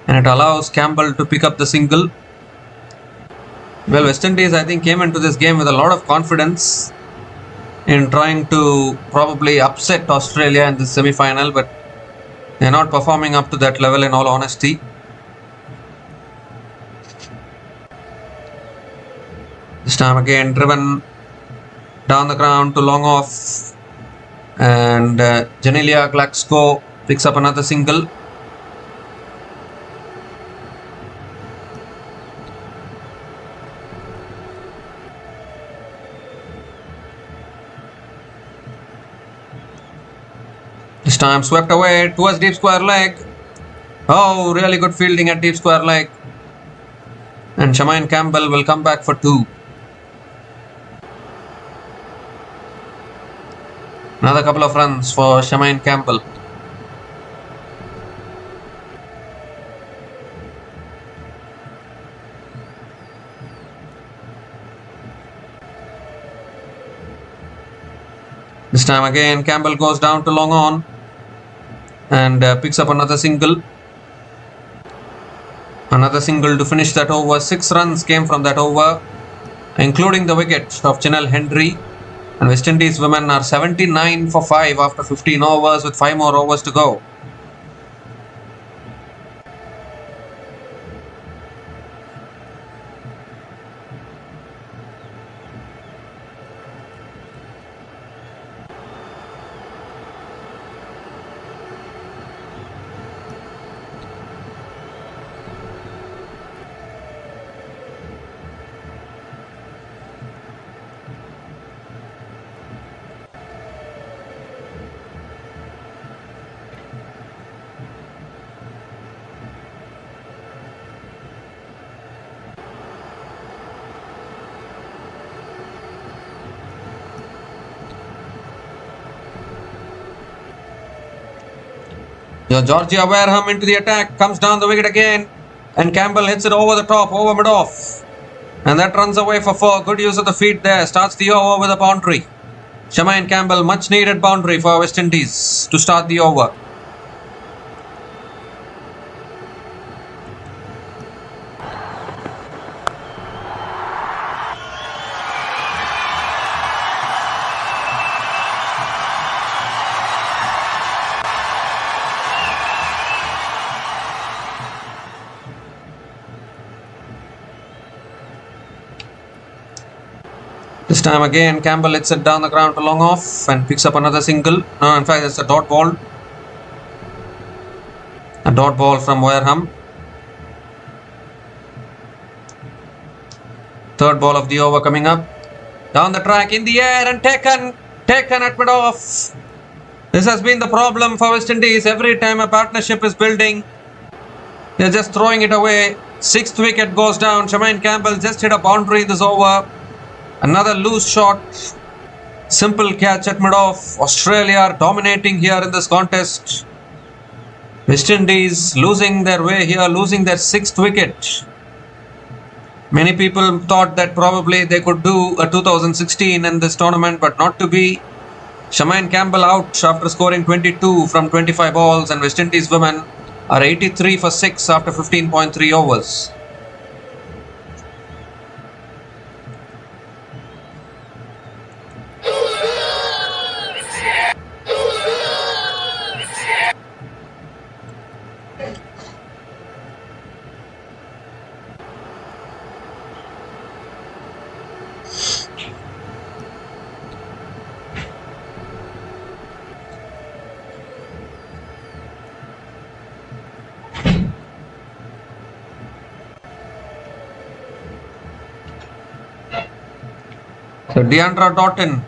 And it allows Campbell to pick up the single. Well, West Indies, I think, came into this game with a lot of confidence in trying to probably upset Australia in this semi-final, but they're not performing up to that level, in all honesty. This time again driven down the ground to long off, and Janelia Glaxgo picks up another single. This time swept away towards deep square leg. Oh, really good fielding at deep square leg. And Shamaine Campbell will come back for 2. Another couple of runs for Shamaine Campbell. This time again Campbell goes down to long on and picks up another single. Another single to finish that over. 6 runs came from that over, including the wicket of Janelle Henry. And West Indies women are 79 for 5 after 15 overs with 5 more overs to go. Georgia Wareham into the attack, comes down the wicket again, and Campbell hits it over the top, over mid-off. And that runs away for 4. Good use of the feet there. Starts the over with a boundary. Shamaine Campbell, much needed boundary for West Indies to start the over. This time again, Campbell hits it down the ground to long off and picks up another single. No, in fact, it's a dot ball. A dot ball from Wareham. Third ball of the over coming up. Down the track, in the air and taken at mid-off. This has been the problem for West Indies. Every time a partnership is building, they're just throwing it away. Sixth wicket goes down. Shamaine Campbell just hit a boundary this over. Another loose shot. Simple catch at mid-off. Australia are dominating here in this contest. West Indies losing their way here, losing their sixth wicket. Many people thought that probably they could do a 2016 in this tournament, but not to be. Shamaine Campbell out after scoring 22 from 25 balls, and West Indies women are 83 for 6 after 15.3 overs. So Deandra Doughton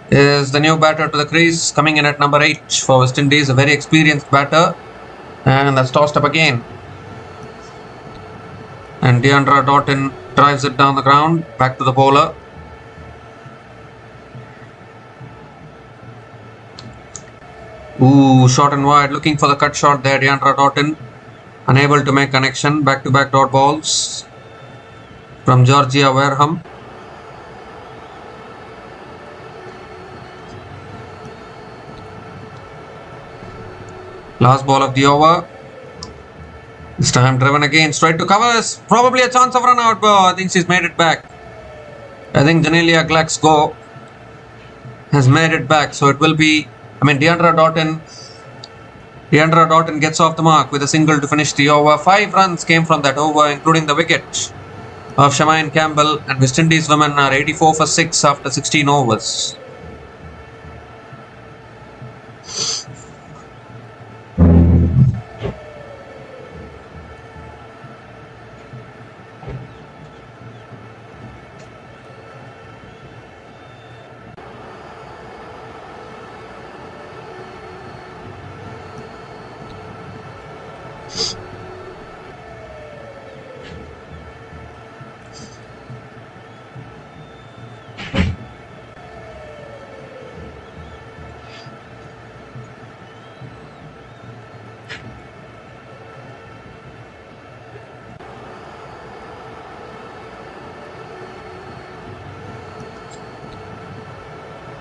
is the new batter to the crease, coming in at number 8 for West Indies, a very experienced batter, and that's tossed up again. And Deandra Doughton drives it down the ground, back to the bowler. Ooh, short and wide, looking for the cut shot there. Deandra Doughton unable to make connection. Back-to-back dot balls from Georgia Wareham. Last ball of the over. This time driven again, straight to covers. Probably a chance of run out, but I think she's made it back. I think Janelia Glaxgo has made it back, so it will be. Deandra Doughton gets off the mark with a single to finish the over. 5 runs came from that over, including the wicket of Shamaine Campbell, and West Indies women are 84 for 6 after 16 overs.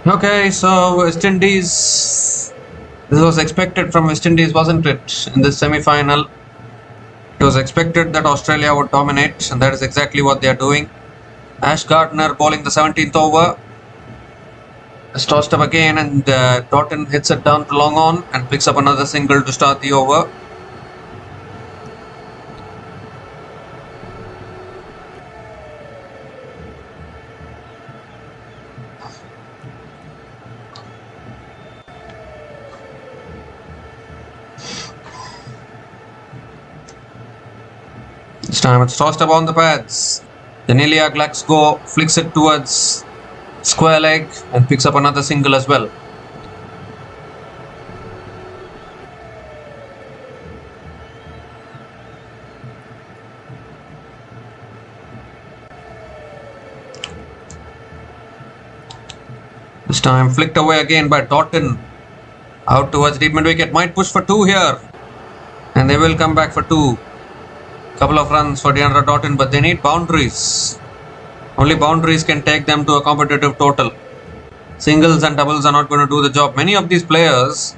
Okay, so West Indies, this was expected from West Indies, wasn't it? In this semi-final, it was expected that Australia would dominate, and that is exactly what they are doing. Ash Gardner bowling the 17th over. It's tossed up again, and Doughton hits it down to long on and picks up another single to start the over. This time it's tossed up on the pads. Janelia Glaxgo flicks it towards square leg and picks up another single as well. This time flicked away again by Doughton. Out towards deep mid wicket. Might push for 2 here. And they will come back for 2. Couple of runs for Deandra Doughton, but they need boundaries. Only boundaries can take them to a competitive total. Singles and doubles are not going to do the job. Many of these players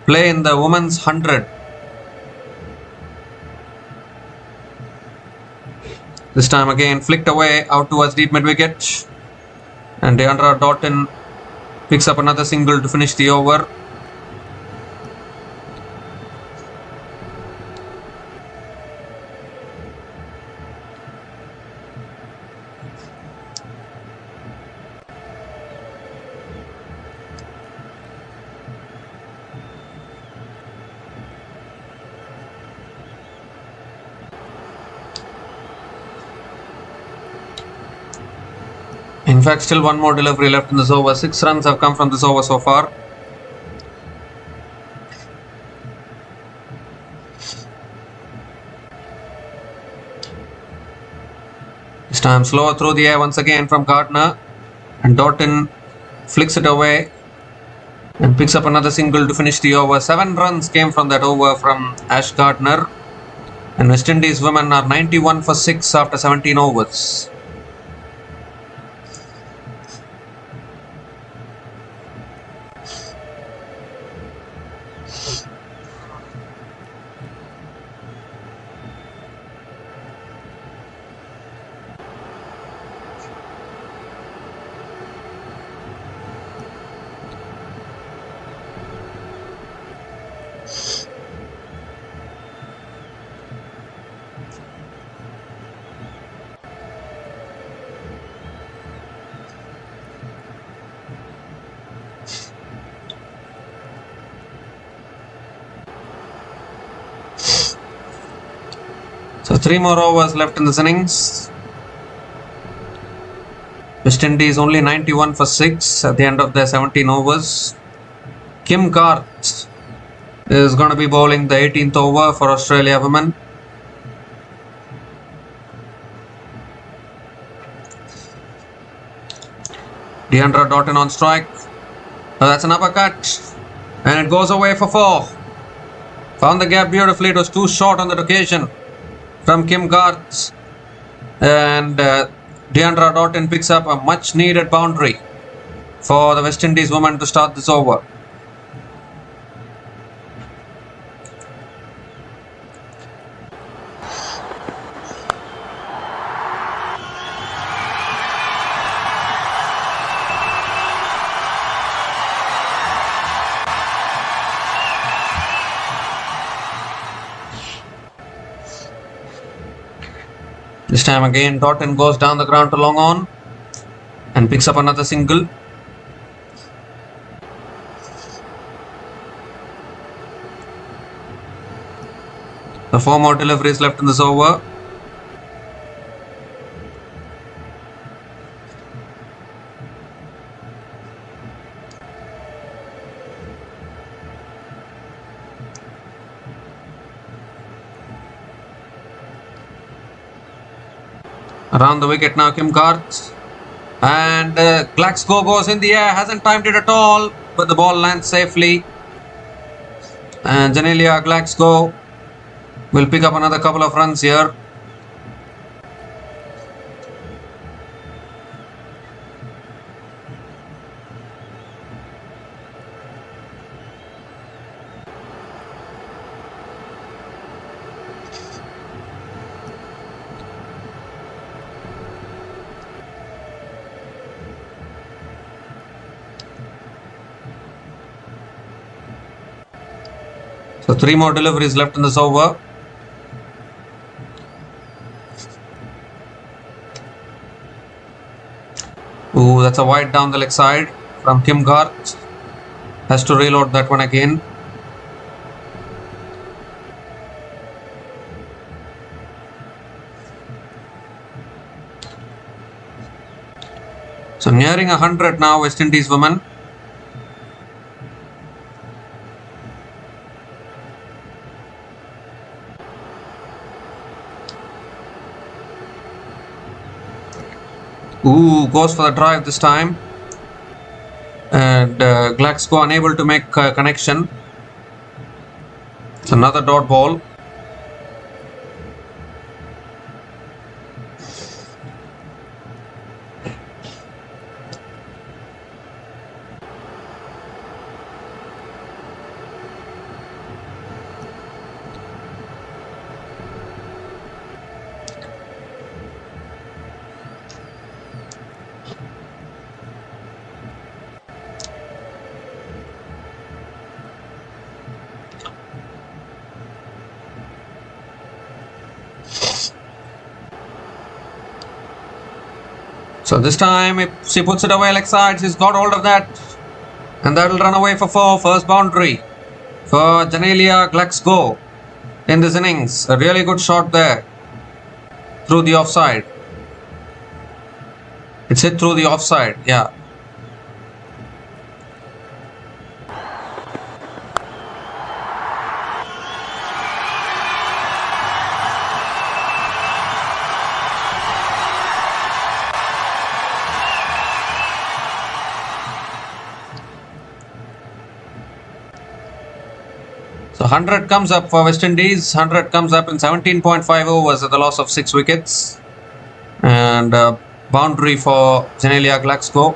play in the women's 100. This time again flicked away out towards deep mid wicket. And Deandra Doughton picks up another single to finish the over. In fact, still one more delivery left in this over. 6 runs have come from this over so far. This time slower through the air once again from Gardner, and Doughton flicks it away and picks up another single to finish the over. 7 runs came from that over from Ash Gardner, and West Indies women are 91 for 6 after 17 overs. So 3 more overs left in this innings. West Indies only 91 for 6 at the end of their 17 overs. Kim Garth is going to be bowling the 18th over for Australia women. Deandra Doughton on strike. That's an uppercut, and it goes away for 4. Found the gap beautifully. It was too short on that occasion from Kim Garth, and Deandra Doughton picks up a much needed boundary for the West Indies women to start this over. This time again, Doughton goes down the ground to long on and picks up another single. The 4 more deliveries left in this over. Around the wicket now, Kim Garth, and Glaxgo goes in the air, hasn't timed it at all, but the ball lands safely, and Janelia Glaxgo will pick up another couple of runs here. So 3 more deliveries left in this over. Ooh, that's a wide down the leg side from Kim Garth. Has to reload that one again. So nearing 100 now, West Indies women. Ooh, goes for the drive this time, and Glaxgo unable to make a connection. It's another dot ball. So this time she puts it away leg side. She's got hold of that, and that will run away for 4. First boundary for Janelia Glaxgo in this innings. A really good shot there through the offside. It's hit through the offside. Yeah. So 100 comes up for West Indies. 100 comes up in 17.5 overs at the loss of 6 wickets. And boundary for Genelia Glaxco.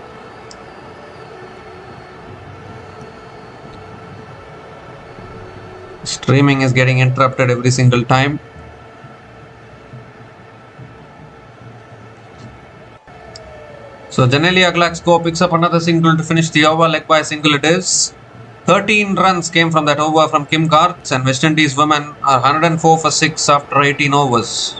Streaming is getting interrupted every single time. So Genelia Glaxco picks up another single to finish the over. Leg by single it is. 13 runs came from that over from Kim Garth, and West Indies women are 104 for 6 after 18 overs.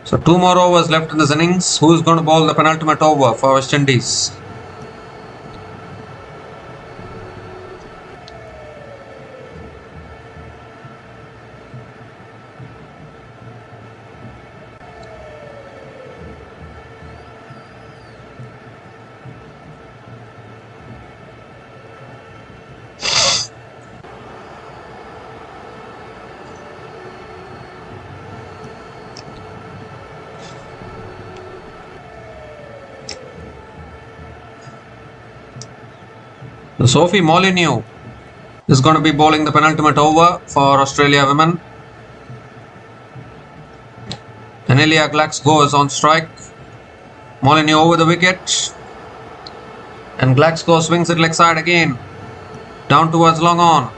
So 2 more overs left in this innings. Who is going to bowl the penultimate over for West Indies? So Sophie Molyneux is going to be bowling the penultimate over for Australia women. Genelia Glaxco is on strike. Molyneux over the wicket. And Glaxco swings it leg side again. Down towards long on.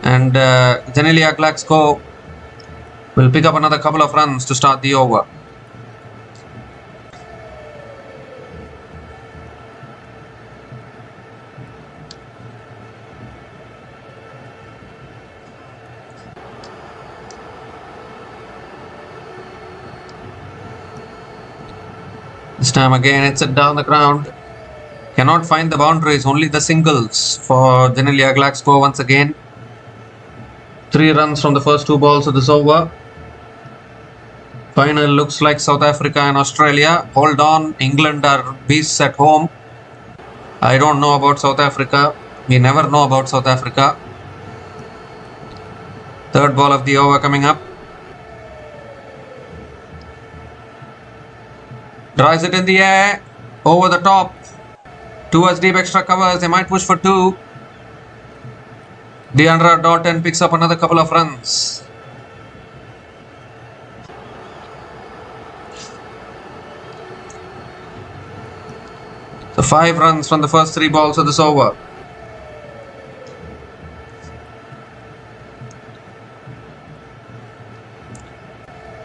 And Genelia Glaxco will pick up another couple of runs to start the over. This time again it's it down the ground. Cannot find the boundaries, only the singles for Genelia Glaxco once again. 3 runs from the first 2 balls of this over. Final looks like South Africa and Australia. Hold on, England are beasts at home. I don't know about South Africa. We never know about South Africa. 3rd ball of the over coming up. Drives it in the air, over the top, towards deep extra covers. They might push for 2. Deandra Doughton picks up another couple of runs. So 5 runs from the first 3 balls of this over.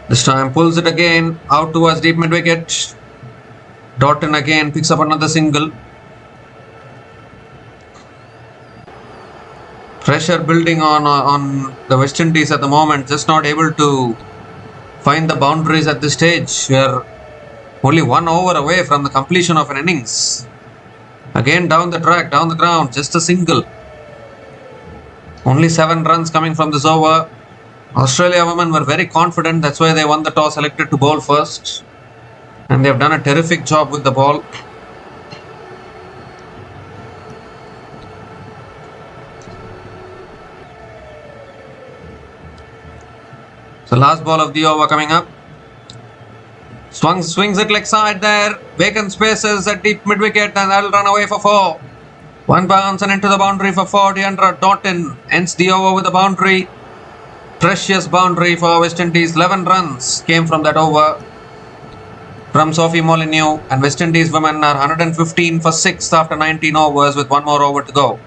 This time pulls it again, out towards deep mid wicket. Doughton again picks up another single. Pressure building on the West Indies at the moment, just not able to find the boundaries at this stage. We are only 1 over away from the completion of an innings. Again down the track, down the ground, just a single. Only 7 runs coming from this over. Australia women were very confident, that's why they won the toss, elected to bowl first. And they've done a terrific job with the ball. So last ball of the over coming up. Swings it leg side there. Vacant spaces at deep mid wicket, and that'll run away for 4. 1 bounce and into the boundary for 4. Deandra Doughton ends the over with a boundary. Precious boundary for West Indies. 11 runs came from that over from Sophie Molyneux, and West Indies women are 115 for 6 after 19 overs with 1 more over to go.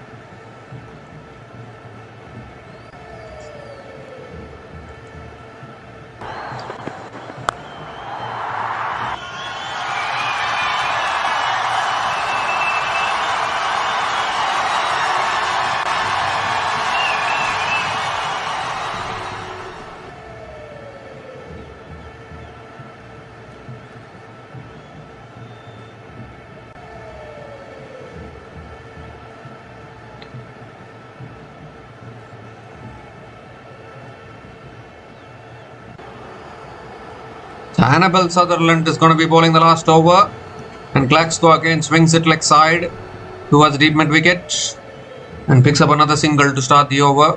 So Annabel Sutherland is going to be bowling the last over, and Glasgow again swings it leg side towards deep mid wicket and picks up another single to start the over.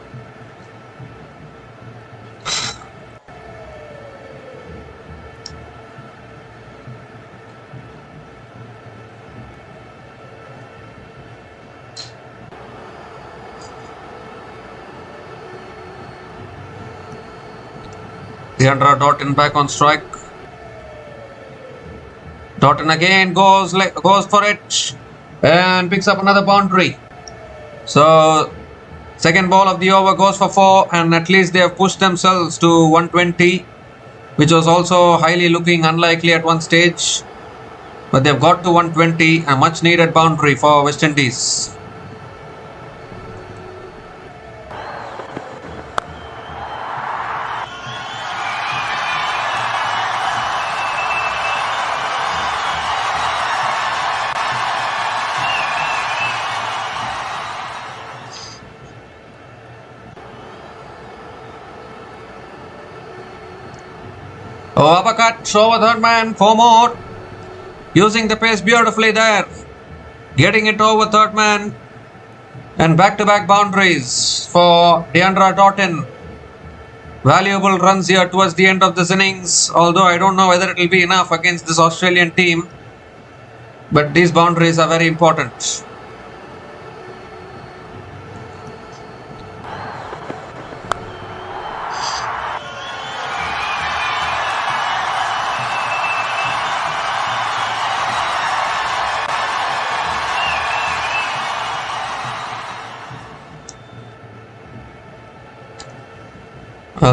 Deandra Doughton back on strike. Doughton again goes for it and picks up another boundary. So second ball of the over goes for 4, and at least they have pushed themselves to 120, which was also highly looking unlikely at one stage. But they've got to 120, a much needed boundary for West Indies. Oh, uppercut over third man, 4 more. Using the pace beautifully there. Getting it over third man. And back-to-back boundaries for Deandra Doughton. Valuable runs here towards the end of this innings. Although I don't know whether it will be enough against this Australian team. But these boundaries are very important.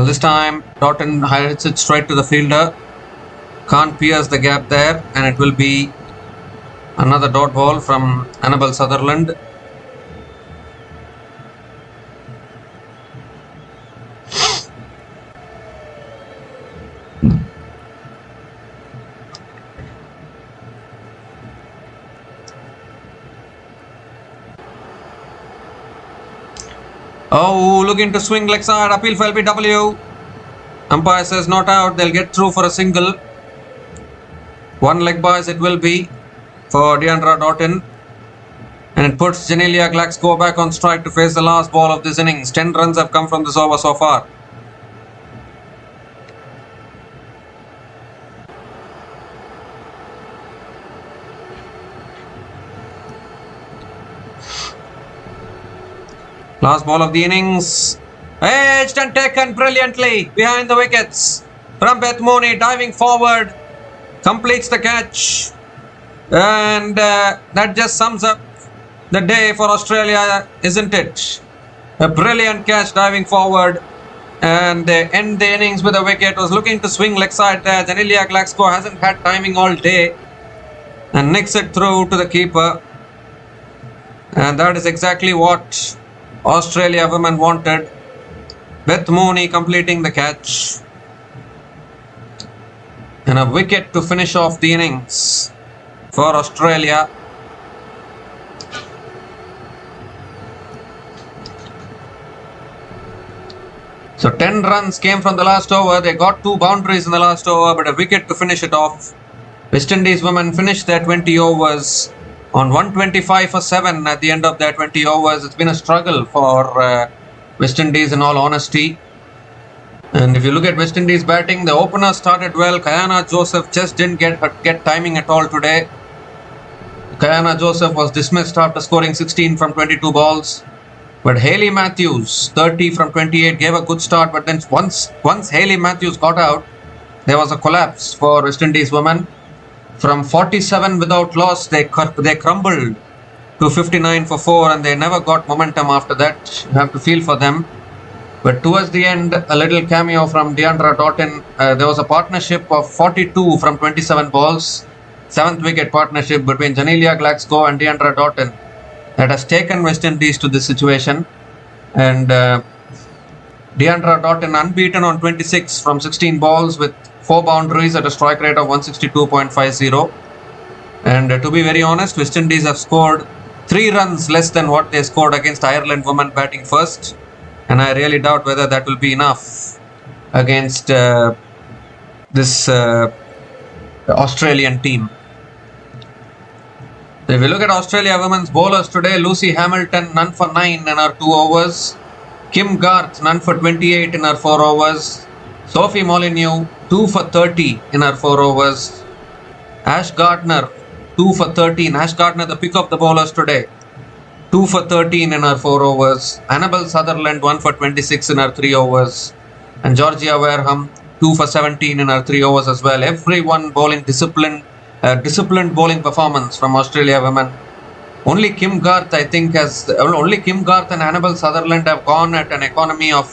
This time Doughton hits it straight to the fielder. Can't pierce the gap there, and it will be another dot ball from Annabel Sutherland. Oh, looking to swing leg side, appeal for LBW. Umpire says not out, they'll get through for a single. One leg boys it will be for Deandra Doughton. And it puts Janelia Glasgow back on strike to face the last ball of this innings. 10 runs have come from this over so far. Last ball of the innings. Edged and taken brilliantly behind the wickets from Beth Mooney, diving forward, completes the catch, and that just sums up the day for Australia, isn't it? A brilliant catch diving forward, and they end the innings with a wicket. Was looking to swing leg side there. Janelia Glasgow hasn't had timing all day and nicks it through to the keeper, and that is exactly what Australia women wanted. Beth Mooney completing the catch, and a wicket to finish off the innings for Australia. So 10 runs came from the last over. They got 2 boundaries in the last over, but a wicket to finish it off. West Indies women finished their 20 overs on 125 for 7 at the end of their 20 overs. It's been a struggle for West Indies in all honesty. And if you look at West Indies batting, the opener started well. Kayana Joseph just didn't get timing at all today. Kayana Joseph was dismissed after scoring 16 from 22 balls. But Hayley Matthews, 30 from 28, gave a good start. But then once Hayley Matthews got out, there was a collapse for West Indies women. From 47 without loss, they crumbled to 59 for 4, and they never got momentum after that. You have to feel for them. But towards the end, a little cameo from Deandra Doughton. There was a partnership of 42 from 27 balls. 7th wicket partnership between Janelia Glasgow and Deandra Doughton that has taken West Indies to this situation. And Deandra Doughton unbeaten on 26 from 16 balls with 4 boundaries at a strike rate of 162.50. And to be very honest, West Indies have scored 3 runs less than what they scored against Ireland women batting first. And I really doubt whether that will be enough against this Australian team. So if you look at Australia women's bowlers today, Lucy Hamilton none for 9 in her 2 overs. Kim Garth none for 28 in her 4 overs. Sophie Molyneux 2 for 30 in her 4 overs. Ash Gardner 2 for 13. Ash Gardner, the pick of the bowlers today, 2 for 13 in her 4 overs. Annabel Sutherland 1 for 26 in her 3 overs. And Georgia Wareham 2 for 17 in her 3 overs as well. Everyone bowling disciplined bowling performance from Australia women. Only Kim Garth, I think, only Kim Garth and Annabel Sutherland have gone at an economy of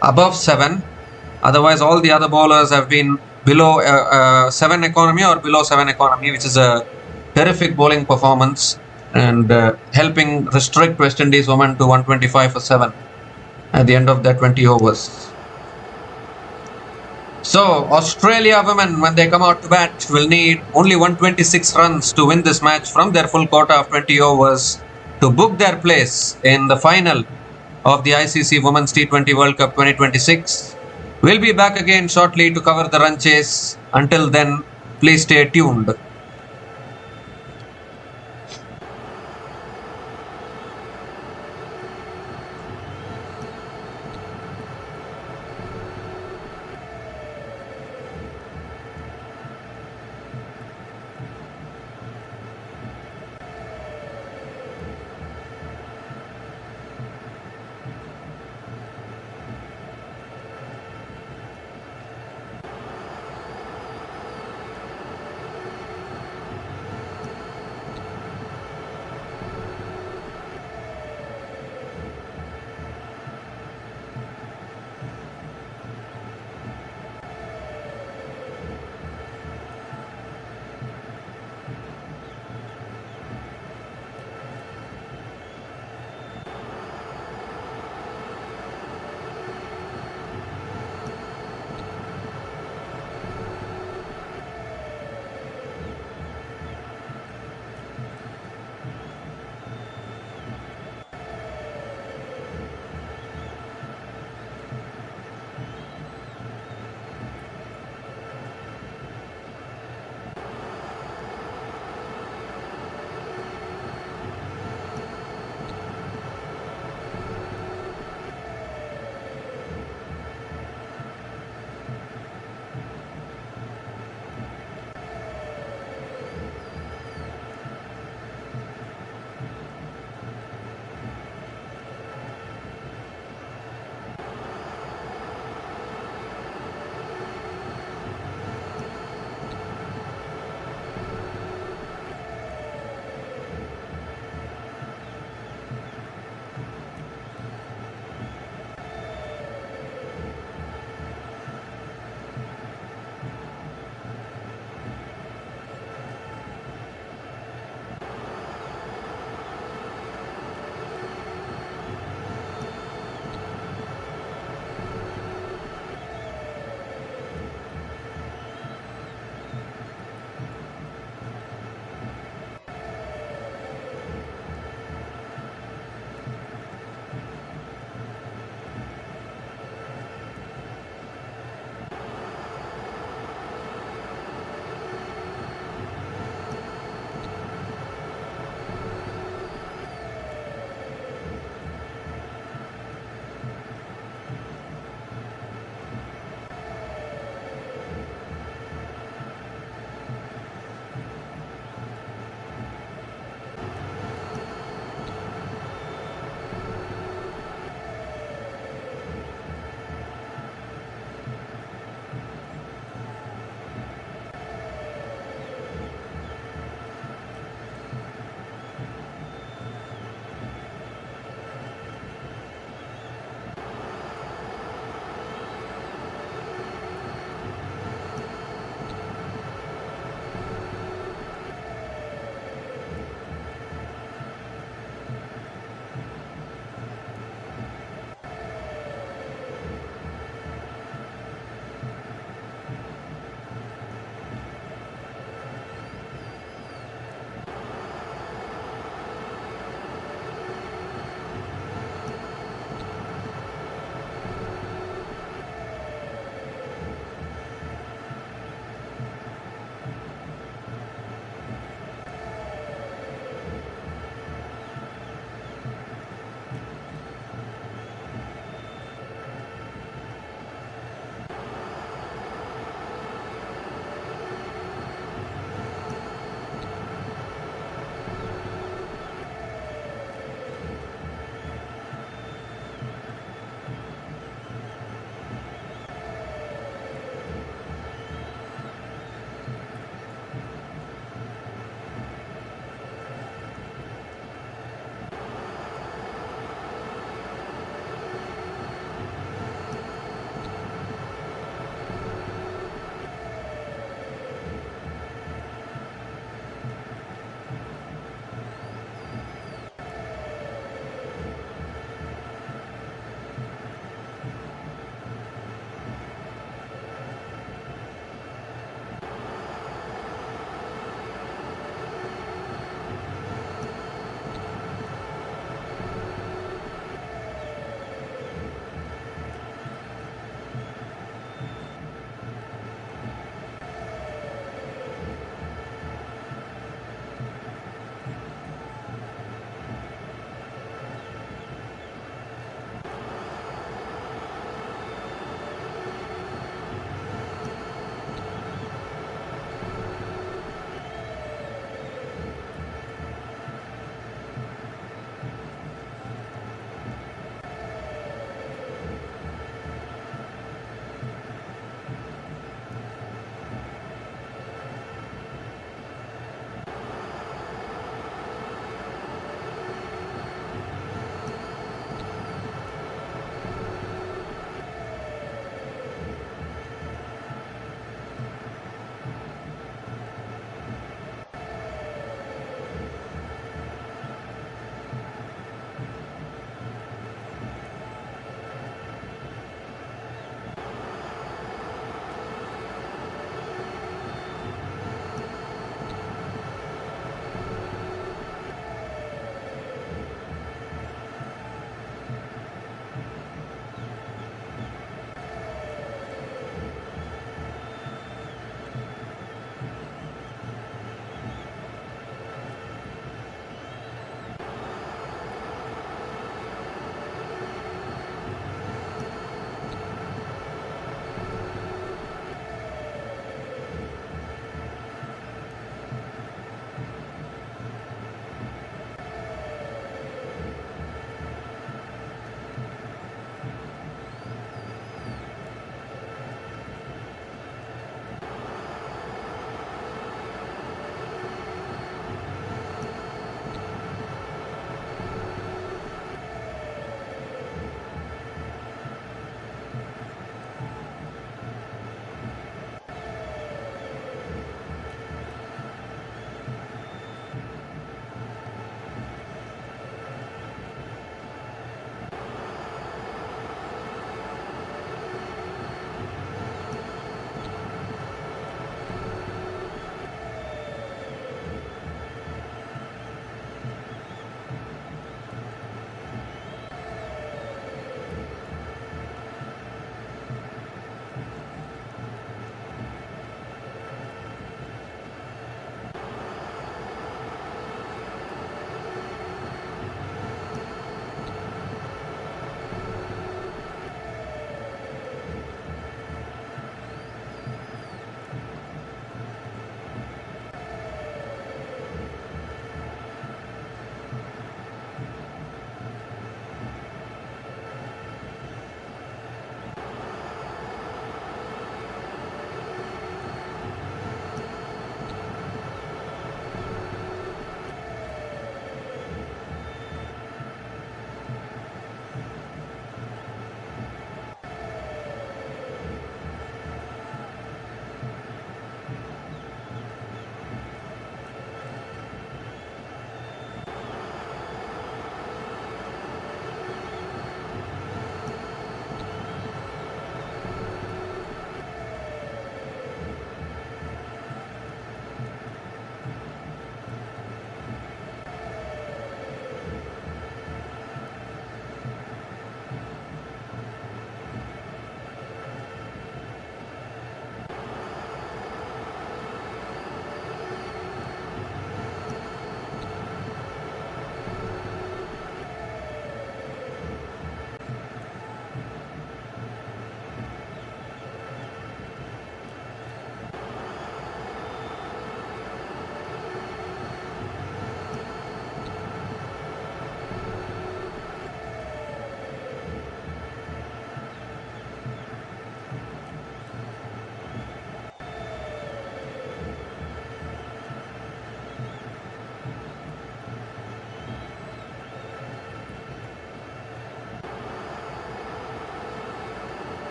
above 7. Otherwise, all the other bowlers have been below 7 economy or below 7 economy, which is a terrific bowling performance and helping restrict West Indies women to 125 for 7 at the end of their 20 overs. So, Australia women, when they come out to bat, will need only 126 runs to win this match from their full quota of 20 overs to book their place in the final of the ICC Women's T20 World Cup 2026. We'll be back again shortly to cover the run chase. Until then, please stay tuned.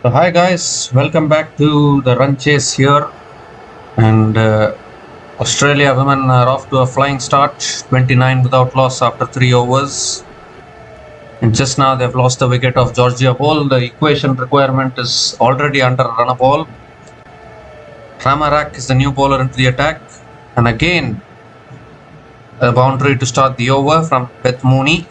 So hi guys, welcome back to the run chase here, and Australia women are off to a flying start, 29 without loss after 3 overs, and just now they've lost the wicket of Georgia Ball. The equation requirement is already under run a ball. Ramarak is the new bowler into the attack, and again a boundary to start the over from Beth Mooney.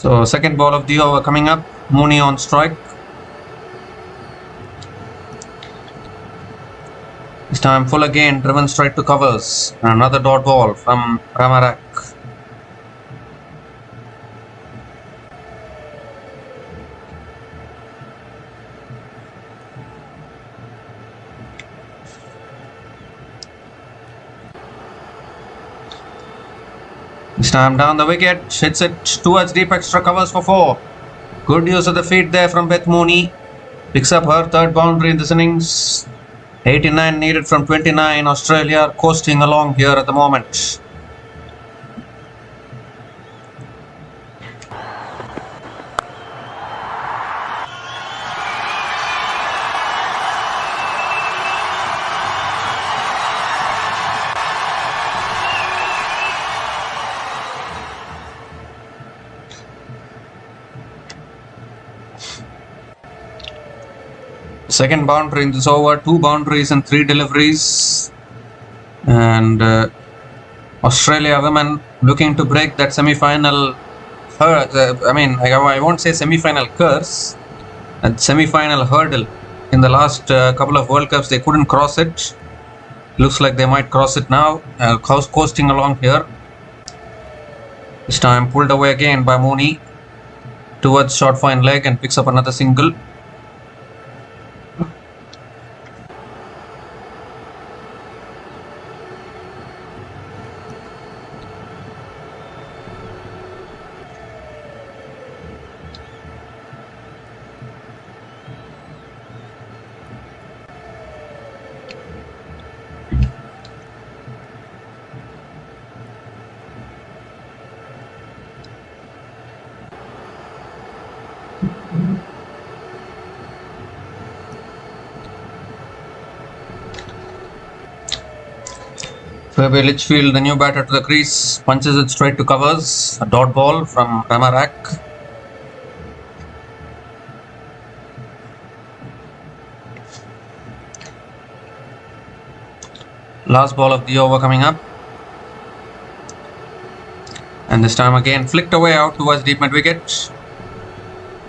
So second ball of the over coming up, Mooney on strike. This time full again, driven straight to covers. And another dot ball from Ramarak. This time down the wicket, hits it towards deep extra covers for 4. Good use of the feet there from Beth Mooney. Picks up her third boundary in this innings. 89 needed from 29. Australia coasting along here at the moment. Second boundary in this over, 2 boundaries and 3 deliveries, and Australia women looking to break that semi-final. I won't say semi-final curse, and semi-final hurdle. In the last couple of World Cups, they couldn't cross it. Looks like they might cross it now. Coasting along here. This time pulled away again by Mooney towards short fine leg and picks up another single. Fairway Litchfield, the new batter to the crease, punches it straight to covers. A dot ball from Ramarak. Last ball of the over coming up. And this time again flicked away out towards deep mid wicket.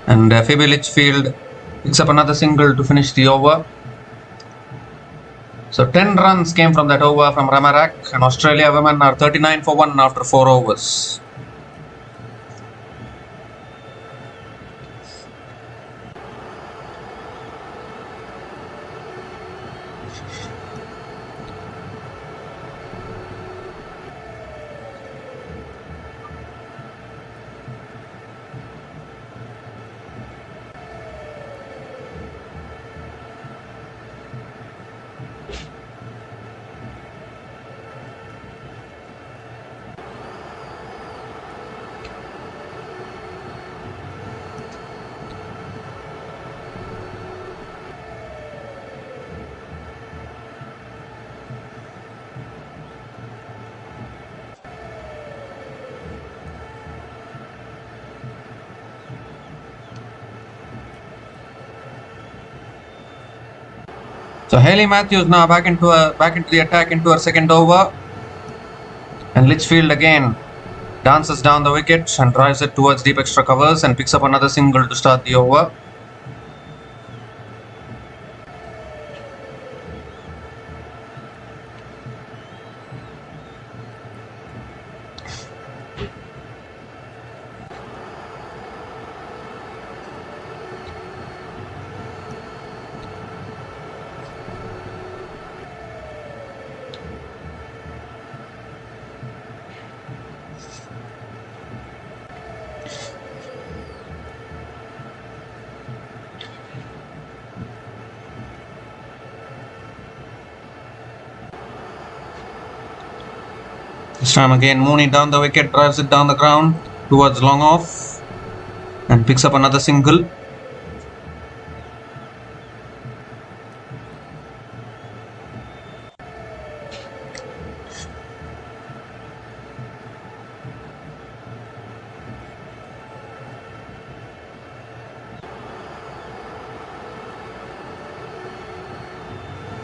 And Phoebe Litchfield picks up another single to finish the over. So 10 runs came from that over from Ramarak, and Australia women are 39 for 1 after 4 overs. So Hayley Matthews now back into the attack into her second over, and Litchfield again dances down the wicket and drives it towards deep extra covers and picks up another single to start the over. This time again Mooney down the wicket, drives it down the ground towards long off and picks up another single.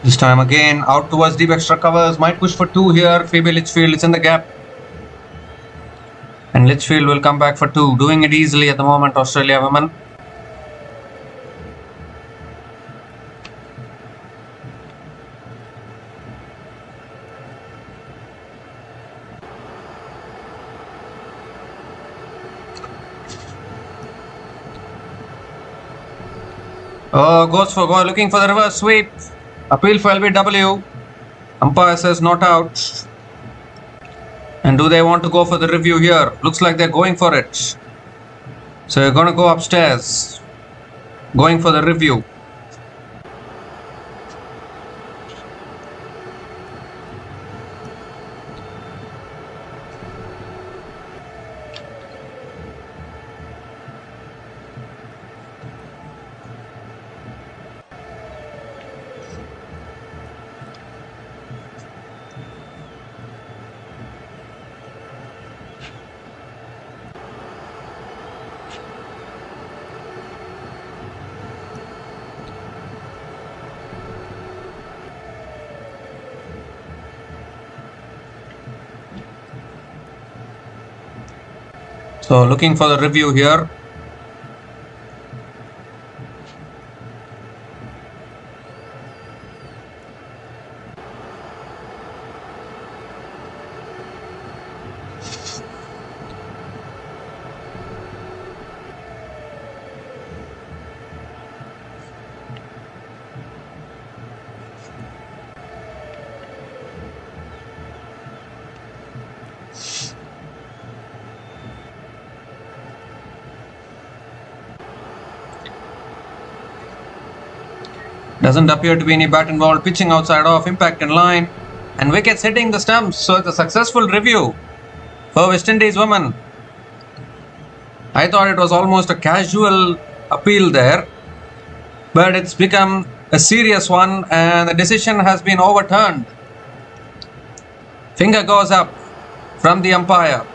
This time again out towards deep extra covers, might push for 2 here. Phoebe Litchfield is in the gap. And Litchfield will come back for 2, doing it easily at the moment, Australia women. Oh, goes for goal, looking for the reverse sweep. Appeal for LBW. Umpire says not out. And do they want to go for the review here? Looks like they're going for it. So you're going to go upstairs. Going for the review. So looking for the review here. Doesn't appear to be any bat involved. Pitching outside off, impact in line, and wickets hitting the stumps. So it's a successful review for West Indies women. I thought it was almost a casual appeal there, but it's become a serious one and the decision has been overturned. Finger goes up from the umpire.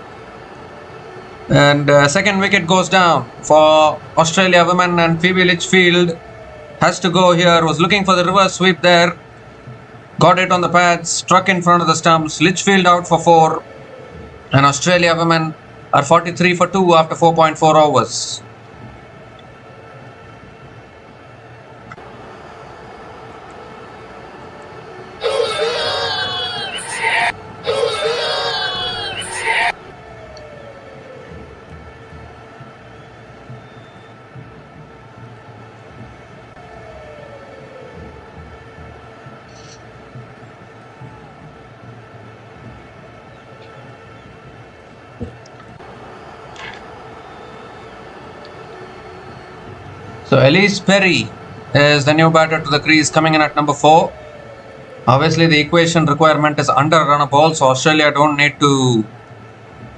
And second wicket goes down for Australia women, and Phoebe Litchfield has to go here. Was looking for the reverse sweep there. Got it on the pads, struck in front of the stumps. Litchfield out for 4. And Australia women are 43 for 2 after 4.4 overs. So Elise Perry is the new batter to the crease, coming in at number 4. Obviously the equation requirement is under run a ball, so Australia don't need to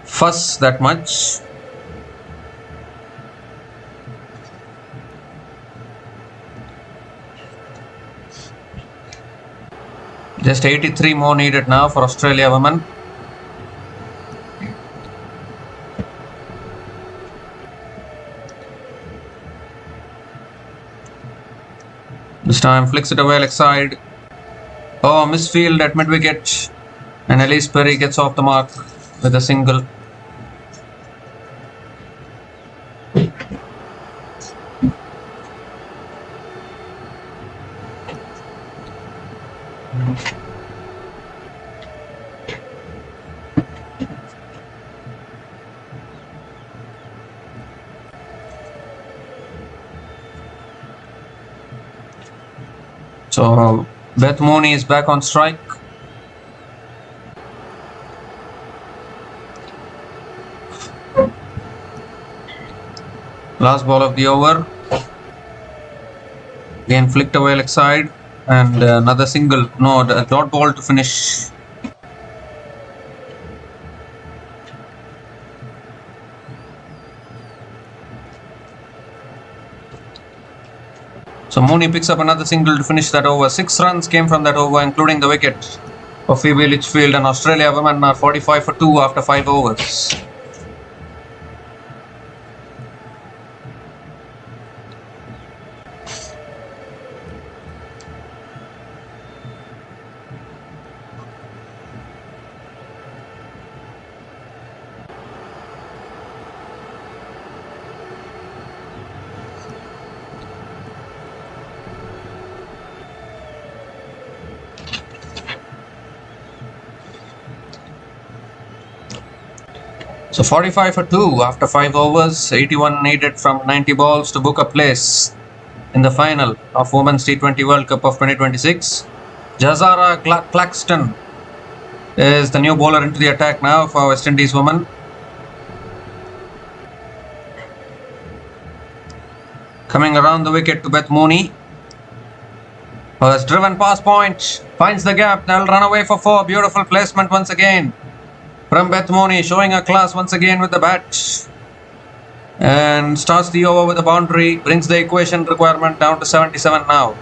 fuss that much. Just 83 more needed now for Australia women. This time flicks it away leg side. Oh, misfield at mid wicket, and Elise Perry gets off the mark with a single. So Beth Mooney is back on strike. Last ball of the over. Again flicked away leg side, and another single. No, the dot ball to finish. So Mooney picks up another single to finish that over. 6 runs came from that over, including the wicket of Phoebe Litchfield, and Australia women are 45 for 2 after 5 overs. So 45 for 2 after 5 overs, 81 needed from 90 balls to book a place in the final of Women's T20 World Cup of 2026. Jazara Claxton is the new bowler into the attack now for West Indies women. Coming around the wicket to Beth Mooney, who has driven past point, finds the gap, they'll run away for 4. Beautiful placement once again from Beth Mooney, showing her class once again with the bat, and starts the over with a boundary, brings the equation requirement down to 77 now.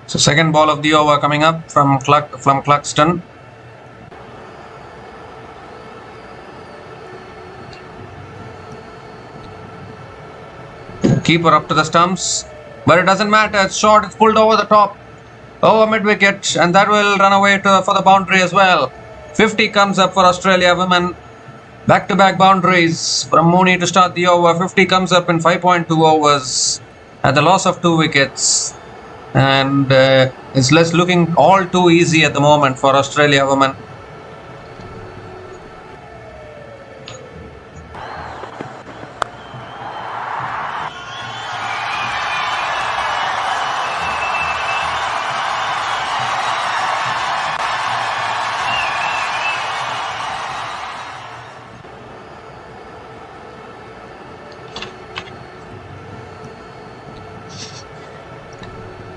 So second ball of the over coming up from Claxton. Keeper up to the stumps, but it doesn't matter. It's short. It's pulled over the top, over mid wicket, and that will run away for the boundary as well. 50 comes up for Australia women. Back-to-back boundaries from Mooney to start the over. 50 comes up in 5.2 overs at the loss of 2 wickets. And it's looking all too easy at the moment for Australia women.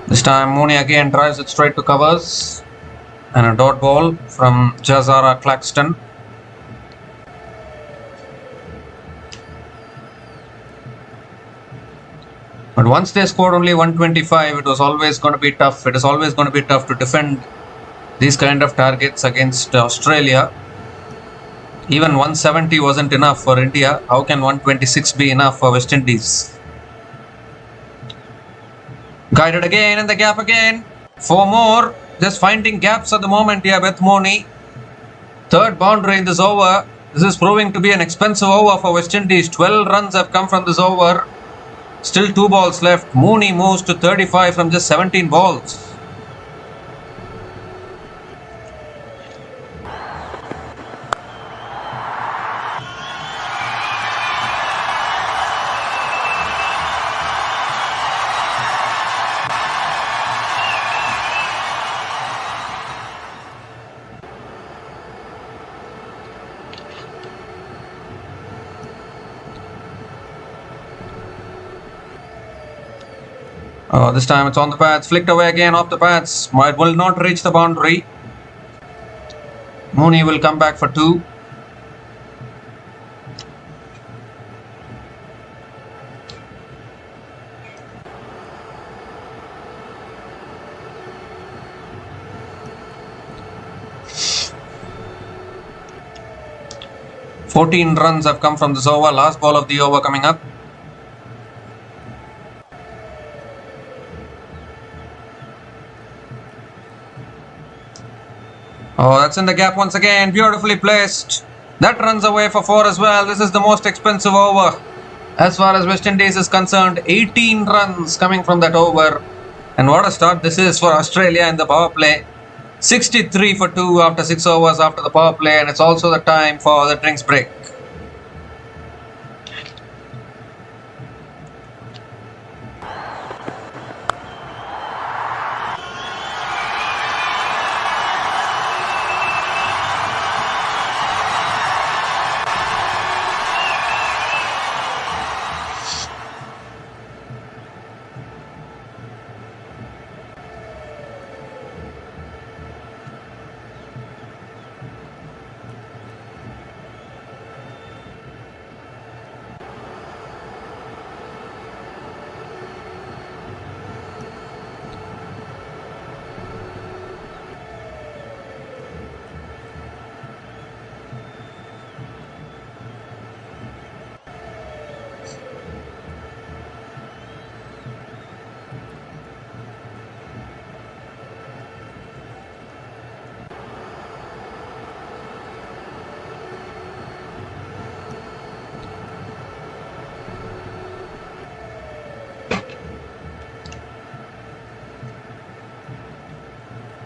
This time Mooney again drives it straight to covers, and a dot ball from Jazara Claxton. But once they scored only 125, it was always going to be tough. It is always going to be tough to defend these kind of targets against Australia. Even 170 wasn't enough for India. How can 126 be enough for West Indies? Guided again in the gap again. 4 more. Just finding gaps at the moment here with Mooney. Third boundary in this over. This is proving to be an expensive over for West Indies. 12 runs have come from this over. Still 2 balls left. Mooney moves to 35 from just 17 balls. This time it's on the pads, flicked away again off the pads. It will not reach the boundary. Mooney will come back for 2. "14 runs have come from this over. Last ball of the over coming up. Oh, that's in the gap once again. Beautifully placed. That runs away for 4 as well. This is the most expensive over as far as West Indies is concerned. 18 runs coming from that over. And what a start this is for Australia in the power play. 63 for 2 after 6 overs after the power play, and it's also the time for the drinks break.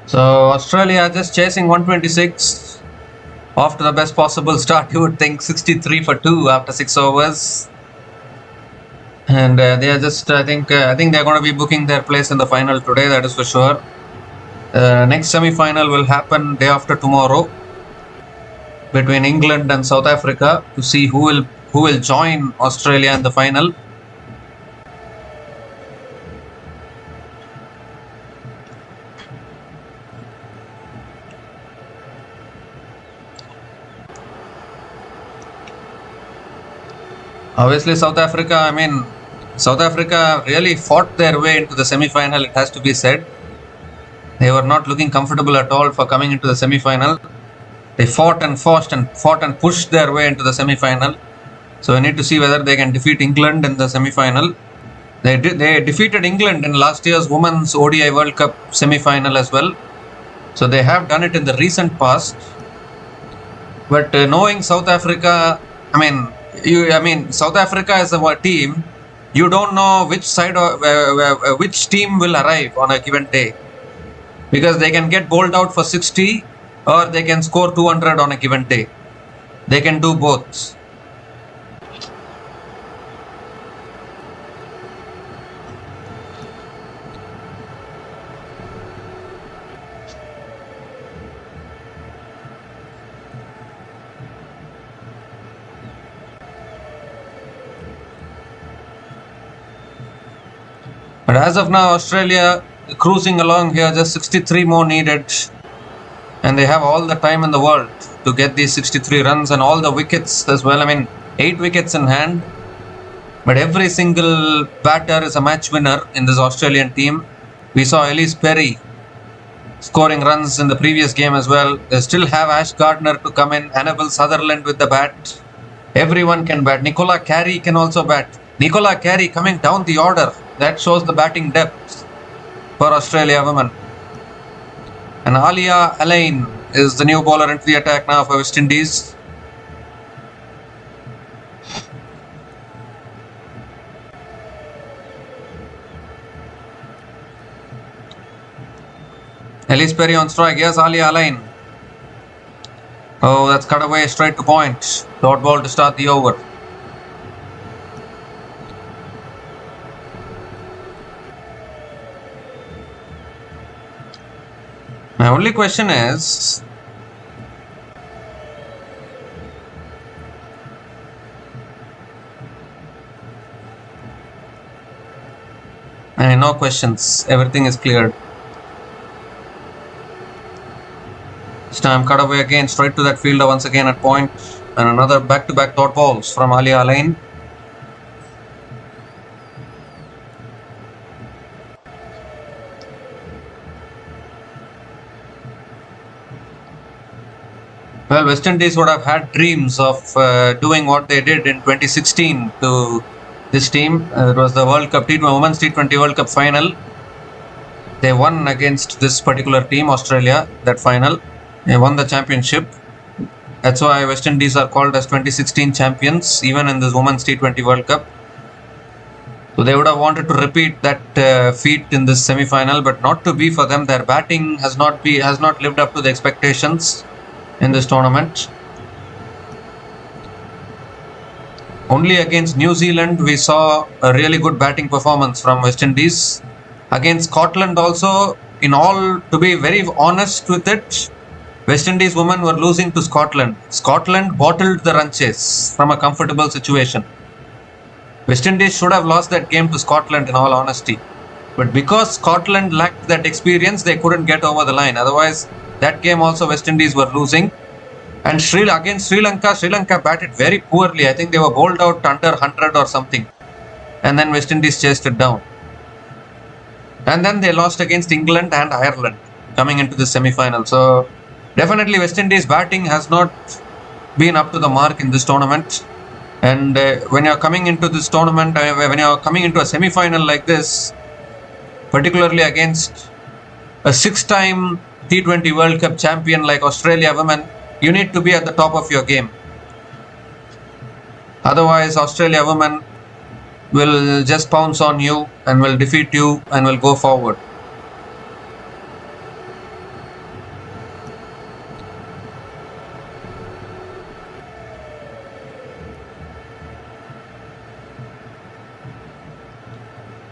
So Australia just chasing 126 after the best possible start. You would think 63 for 2 after 6 overs, and they are just I think they are going to be booking their place in the final today. That is for sure. Next semi-final will happen day after tomorrow between England and South Africa to see who will join Australia in the final. Obviously, South Africa really fought their way into the semi-final, it has to be said. They were not looking comfortable at all for coming into the semi-final. They fought and pushed their way into the semi-final. So we need to see whether they can defeat England in the semi-final. They defeated England in last year's Women's ODI World Cup semi-final as well. So they have done it in the recent past. But knowing South Africa, South Africa as a team, you don't know which side or which team will arrive on a given day, because they can get bowled out for 60 or they can score 200 on a given day. They can do both. But as of now, Australia cruising along here, just 63 more needed, and they have all the time in the world to get these 63 runs and all the wickets as well. 8 wickets in hand, but every single batter is a match winner in this Australian team. We saw Elise Perry scoring runs in the previous game as well. They still have Ash Gardner to come in, Annabelle Sutherland with the bat. Everyone can bat. Nicola Carey can also bat. Nicola Carey coming down the order. That shows the batting depth for Australia women. And Alia Alain is the new bowler into the attack now for West Indies. Elise Perry on strike. Yes, Alia Alain. Oh, that's cut away straight to point. Dot ball to start the over. My only question is, no questions, everything is cleared. This time cut away again, straight to that fielder once again at point, and another back-to-back dot balls from Alia Alain. Well, West Indies would have had dreams of doing what they did in 2016 to this team. It was the World Cup Women's T20 World Cup final. They won against this particular team, Australia, that final. They won the championship. That's why West Indies are called as 2016 champions, even in this Women's T20 World Cup. So they would have wanted to repeat that feat in this semi-final, but not to be for them. Their batting has not lived up to the expectations in this tournament. Only against New Zealand we saw a really good batting performance from West Indies. Against Scotland also, in all, to be very honest with it, West Indies women were losing to Scotland. Scotland bottled the run chase from a comfortable situation. West Indies should have lost that game to Scotland in all honesty. But because Scotland lacked that experience, they couldn't get over the line. Otherwise, that game also West Indies were losing. And against Sri Lanka batted very poorly. I think they were bowled out under 100 or something. And then West Indies chased it down. And then they lost against England and Ireland coming into the semi-final. So definitely West Indies batting has not been up to the mark in this tournament. And when you're coming into this tournament, when you're coming into a semi-final like this, particularly against a 6-time T20 World Cup champion like Australia women, you need to be at the top of your game. Otherwise, Australia women will just pounce on you and will defeat you and will go forward.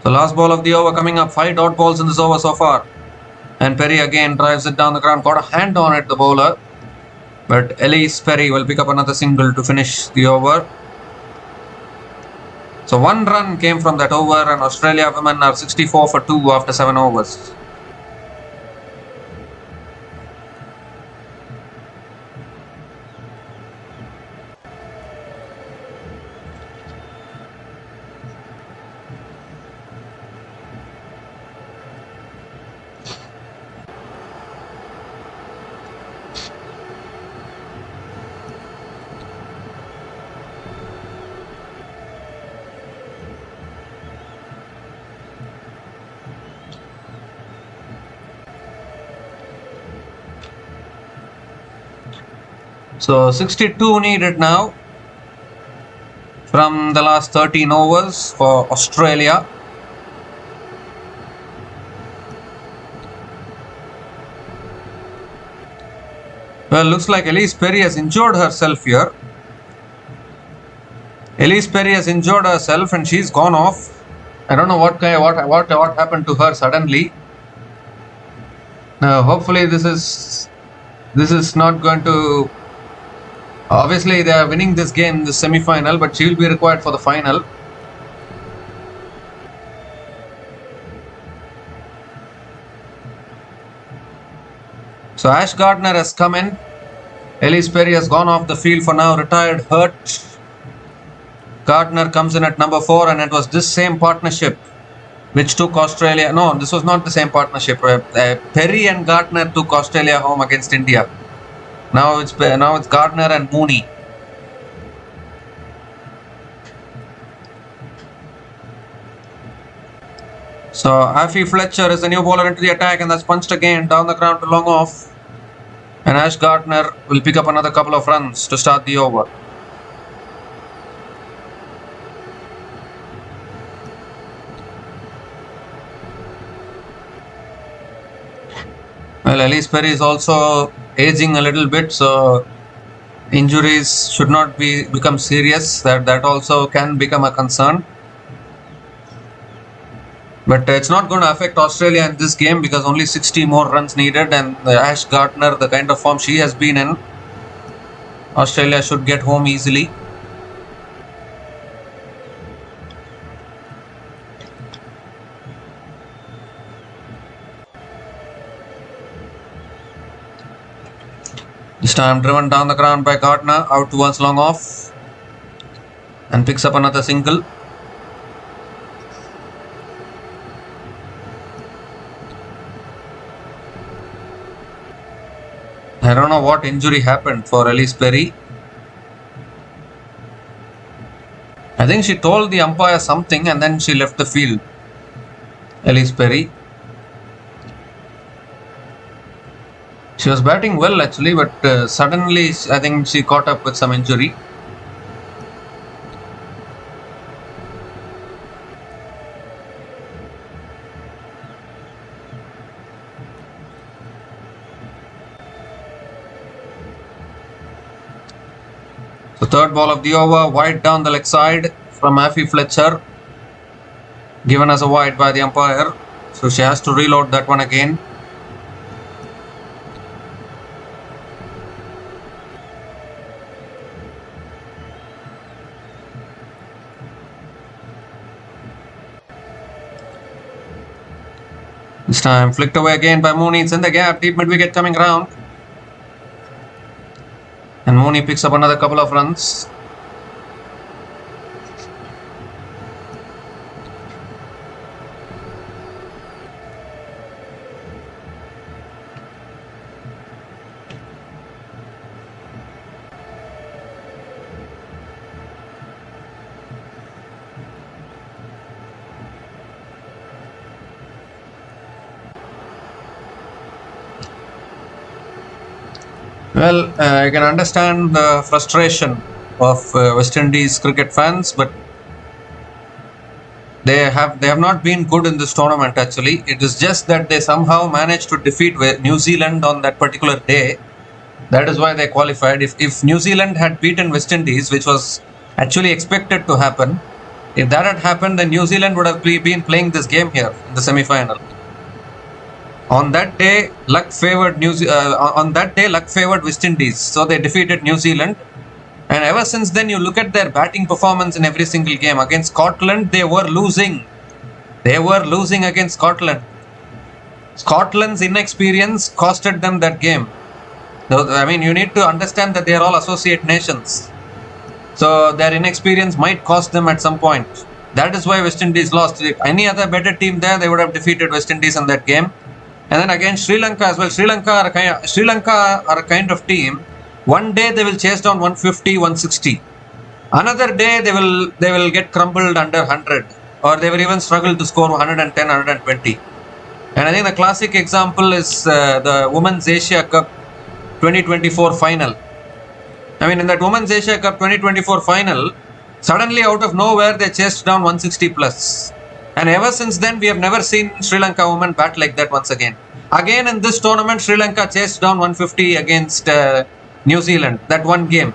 The last ball of the over coming up. 5 dot balls in this over so far. And Perry again drives it down the ground. Got a hand on it, the bowler. But Elise Perry will pick up another single to finish the over. So 1 run came from that over, and Australia women are 64 for 2 after 7 overs. So 62 needed now from the last 13 overs for Australia. Well, looks like Elise Perry has injured herself here. Elise Perry has injured herself and she's gone off. I don't know what happened to her suddenly. Hopefully this is not going to. Obviously, they are winning this game, this semi-final, but she will be required for the final. So Ash Gardner has come in. Elise Perry has gone off the field for now, retired, hurt. Gardner comes in at number 4, and it was this same partnership which took Australia. No, this was not the same partnership. Perry and Gardner took Australia home against India. Now it's Gardner and Mooney. So Afi Fletcher is the new bowler into the attack, and that's punched again down the ground to long off. And Ash Gardner will pick up another couple of runs to start the over. Well, Elise Perry is also aging a little bit, so injuries should not become serious. That also can become a concern. But it's not going to affect Australia in this game because only 60 more runs needed, and Ash Gardner, the kind of form she has been in, Australia should get home easily. This time driven down the ground by Gardner, out towards long off, and picks up another single. I don't know what injury happened for Elise Perry. I think she told the umpire something and then she left the field. Elise Perry. She was batting well actually, but suddenly I think she caught up with some injury. So third ball of the over, wide down the leg side from Afi Fletcher. Given as a wide by the umpire. So she has to reload that one again. This time flicked away again by Mooney. It's in the gap. Deep mid wicket coming round. And Mooney picks up another couple of runs. Well, I can understand the frustration of West Indies cricket fans, but they have not been good in this tournament actually. It is just that they somehow managed to defeat New Zealand on that particular day. That is why they qualified. If New Zealand had beaten West Indies, which was actually expected to happen, if that had happened, then New Zealand would have been playing this game here in the semi-final. On that day, luck favored West Indies, so they defeated New Zealand. And ever since then, you look at their batting performance in every single game. Against Scotland, they were losing. They were losing against Scotland. Scotland's inexperience costed them that game. I mean, you need to understand that they are all associate nations. So their inexperience might cost them at some point. That is why West Indies lost. If any other better team there, they would have defeated West Indies in that game. And then against Sri Lanka as well. Sri Lanka are a kind of team. One day they will chase down 150, 160. Another day they will get crumbled under 100, or they will even struggle to score 110, 120. And I think the classic example is the Women's Asia Cup 2024 final. I mean, in that Women's Asia Cup 2024 final, suddenly out of nowhere they chased down 160 plus. And ever since then, we have never seen Sri Lanka women bat like that once again. Again, in this tournament, Sri Lanka chased down 150 against New Zealand, that one game.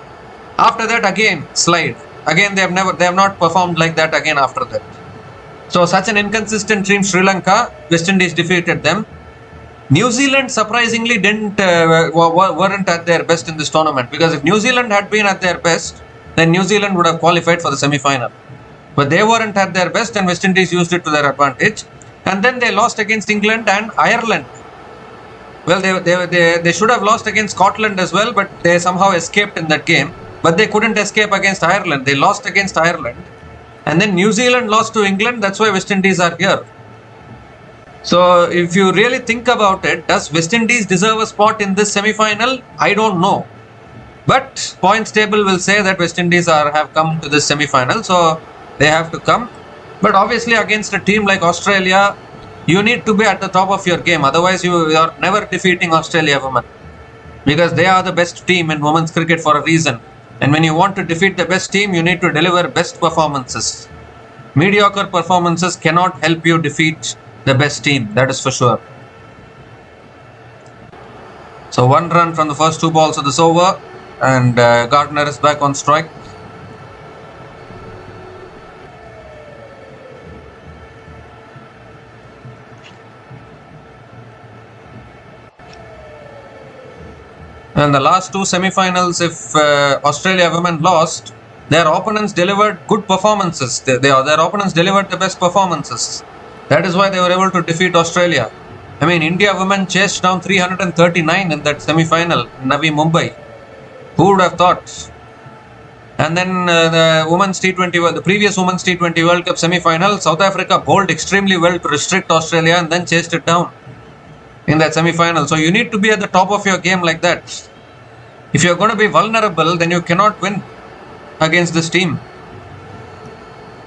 After that, again, slide. Again, they have not performed like that again after that. So, such an inconsistent team, Sri Lanka, West Indies defeated them. New Zealand surprisingly weren't at their best in this tournament, because if New Zealand had been at their best, then New Zealand would have qualified for the semi-final. But they weren't at their best, and West Indies used it to their advantage. And then they lost against England and Ireland. Well, they should have lost against Scotland as well, but they somehow escaped in that game. But they couldn't escape against Ireland. They lost against Ireland. And then New Zealand lost to England. That's why West Indies are here. So, if you really think about it, does West Indies deserve a spot in this semi-final? I don't know. But points table will say that West Indies have come to this semi-final. So, they have to come. But obviously against a team like Australia, you need to be at the top of your game. Otherwise, you are never defeating Australia women. Because they are the best team in women's cricket for a reason. And when you want to defeat the best team, you need to deliver best performances. Mediocre performances cannot help you defeat the best team. That is for sure. So 1 run from the first 2 balls of this over. And Gardner is back on strike. In the last 2 semi-finals, if Australia women lost, their opponents delivered good performances. Their opponents delivered the best performances. That is why they were able to defeat Australia. I mean, India women chased down 339 in that semi-final in Navi Mumbai. Who would have thought? And then the previous Women's T20 World Cup semi-final, South Africa bowled extremely well to restrict Australia and then chased it down in that semi-final. So you need to be at the top of your game like that. If you're going to be vulnerable, then you cannot win against this team.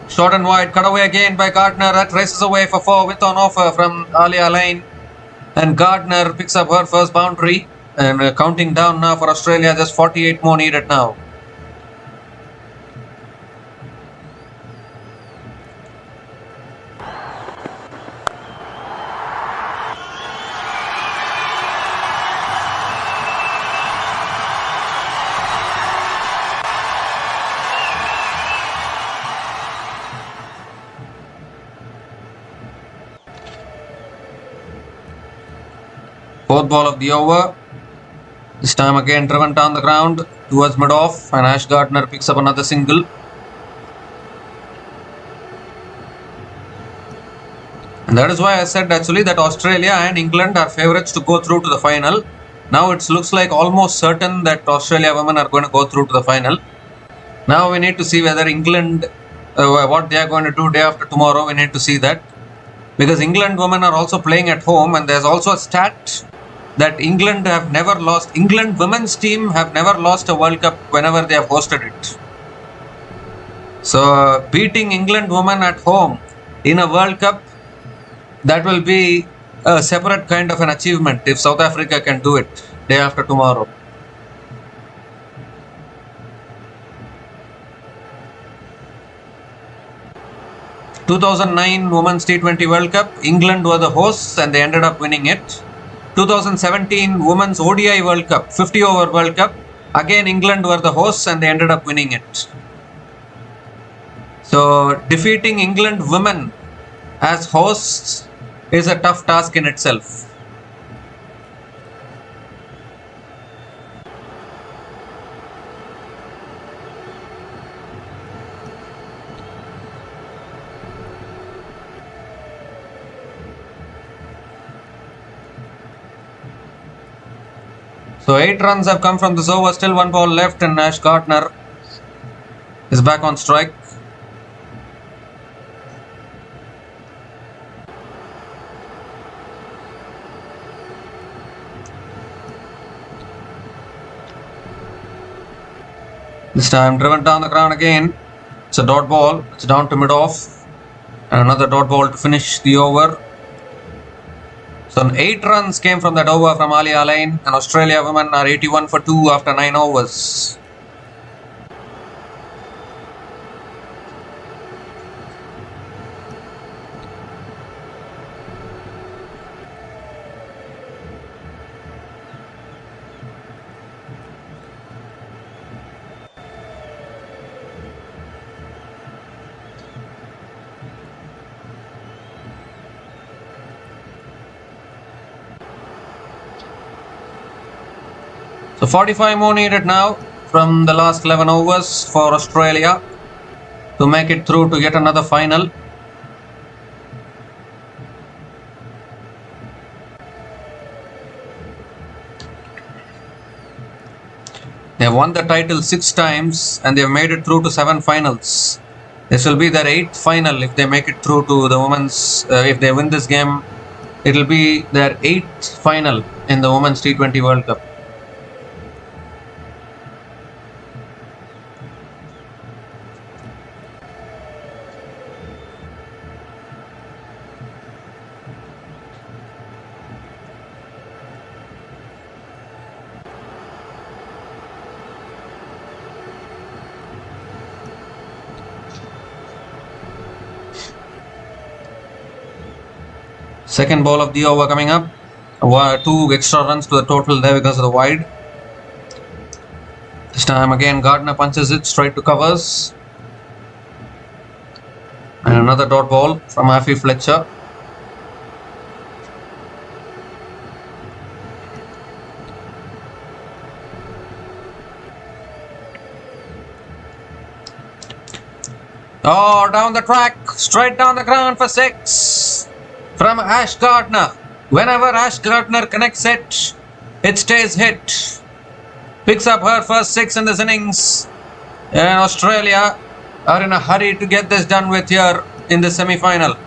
Short and wide, cut away again by Gardner. That races away for 4 with on offer from Alia Lane. And Gardner picks up her first boundary. And counting down now for Australia, just 48 more needed now. ball of the over. This time again driven down the ground towards mid-off, and Ash Gardner picks up another single. And that is why I said actually that Australia and England are favourites to go through to the final. Now it looks like almost certain that Australia women are going to go through to the final. Now we need to see whether England, what they are going to do day after tomorrow. We need to see that, because England women are also playing at home, and there's also a stat that England women's team have never lost a World Cup whenever they have hosted it. So beating England women at home in a World Cup, that will be a separate kind of an achievement if South Africa can do it day after tomorrow. In 2009 Women's T20 World Cup, England were the hosts and they ended up winning it. 2017 Women's ODI World Cup, 50 over World Cup, again England were the hosts and they ended up winning it. So defeating England women as hosts is a tough task in itself. So 8 runs have come from this over, still 1 ball left, and Ash Gardner is back on strike. This time driven down the ground again. It's a dot ball, it's down to mid-off, and another dot ball to finish the over. So 8 runs came from that over from Alia Lane, and Australia women are 81 for 2 after 9 overs. So 45 more needed now from the last 11 overs for Australia to make it through to yet another final. They have won the title 6 times and they have made it through to 7 finals. This will be their 8th final if they make it through to the women's, if they win this game, it will be their 8th final in the Women's T20 World Cup. Second ball of the over coming up. 2 extra runs to the total there because of the wide. This time again Gardner punches it straight to covers. And another dot ball from Afi Fletcher. Oh, down the track, straight down the ground for 6. From Ash Gardner. Whenever Ash Gardner connects it, it stays hit. Picks up her first 6 in this innings. And Australia are in a hurry to get this done with here in the semi-final.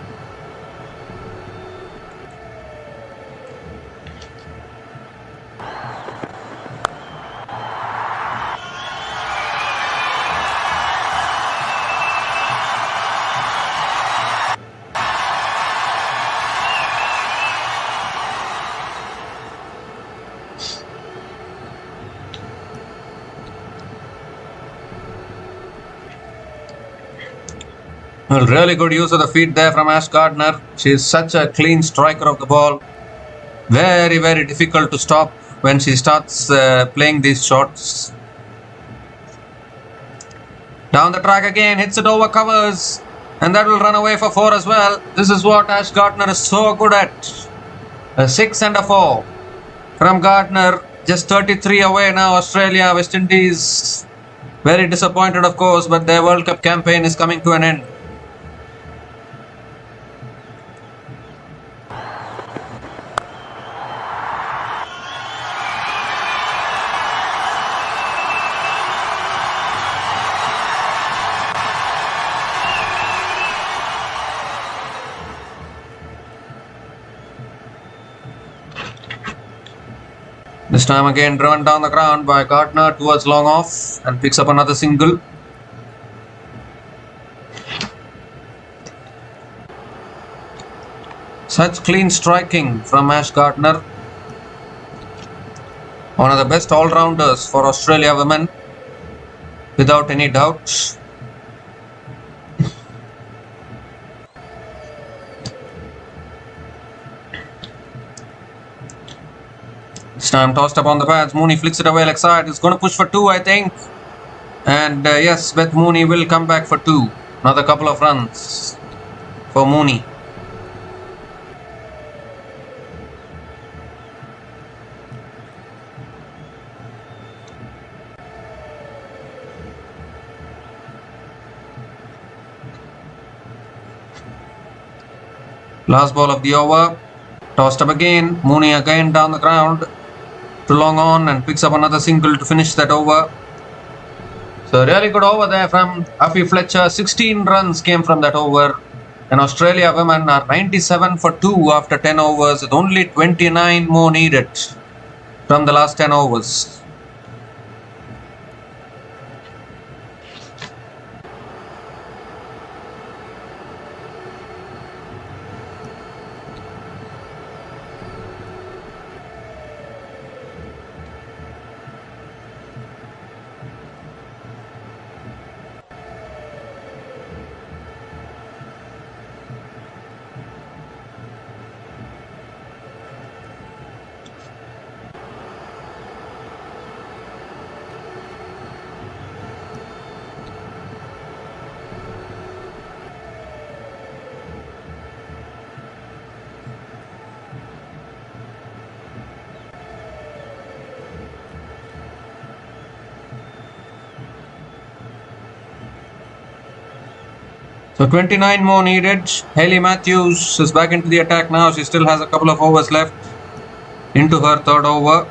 Well, really good use of the feet there from Ash Gardner. She is such a clean striker of the ball. Very, very difficult to stop when she starts playing these shots. Down the track again, hits it over covers. And that will run away for 4 as well. This is what Ash Gardner is so good at. A 6 and a 4. from Gardner. Just 33 away now, Australia. West Indies very disappointed, of course, but their World Cup campaign is coming to an end. This time again driven down the ground by Gardner towards long off and picks up another single. Such clean striking from Ash Gardner. One of the best all-rounders for Australia women, without any doubt. This time tossed up on the pads. Mooney flicks it away like side. He's going to push for 2, I think. And yes, Beth Mooney will come back for 2. Another couple of runs for Mooney. Last ball of the over. Tossed up again. Mooney again down the ground to long on and picks up another single to finish that over. So really good over there from Afi Fletcher. 16 runs came from that over. And Australia women are 97 for 2 after 10 overs with only 29 more needed from the last 10 overs. So 29 more needed. Hayley Matthews is back into the attack now. She still has a couple of overs left into her third over.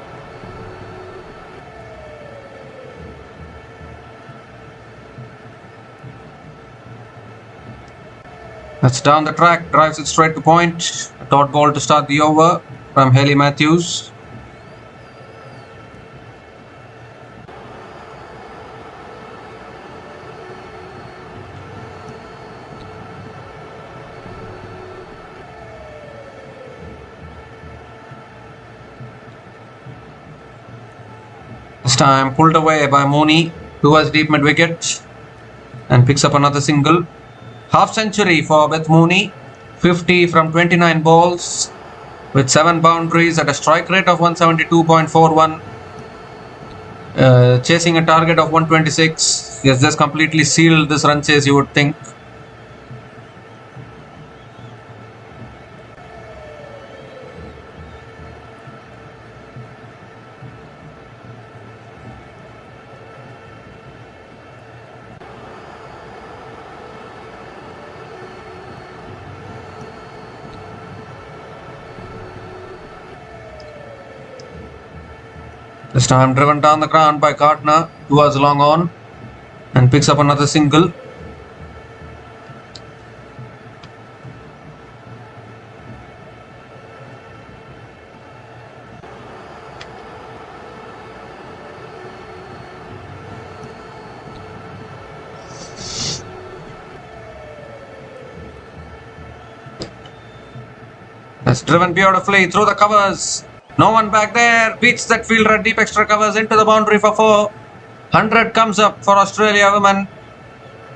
That's down the track, drives it straight to point. A dot ball to start the over from Hayley Matthews. This time pulled away by Mooney towards deep mid wicket and picks up another single. Half century for Beth Mooney, 50 from 29 balls with 7 boundaries at a strike rate of 172.41, chasing a target of 126. He has just completely sealed this run chase, you would think. This time driven down the ground by Gardner towards long on and picks up another single. That's driven beautifully through the covers. No one back there, beats that fielder at deep extra covers into the boundary for 4. 100 comes up for Australia women.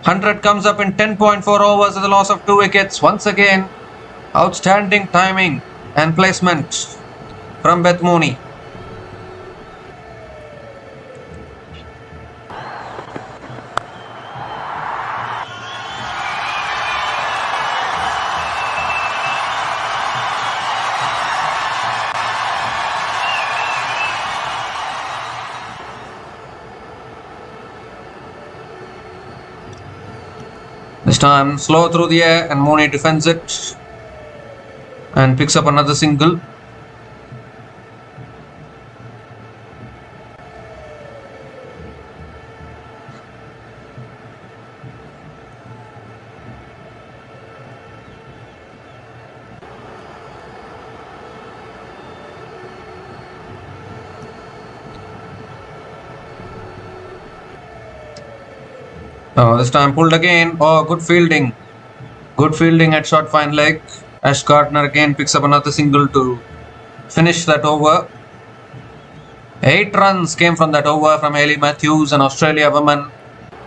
100 comes up in 10.4 overs with a loss of 2 wickets. Once again, outstanding timing and placement from Beth Mooney. This time slow through the air and Mooney defends it and picks up another single. Oh, this time pulled again. Oh, good fielding. Good fielding at short fine leg. Ash Gardner again picks up another single to finish that over. 8 runs came from that over from Hayley Matthews, and Australia women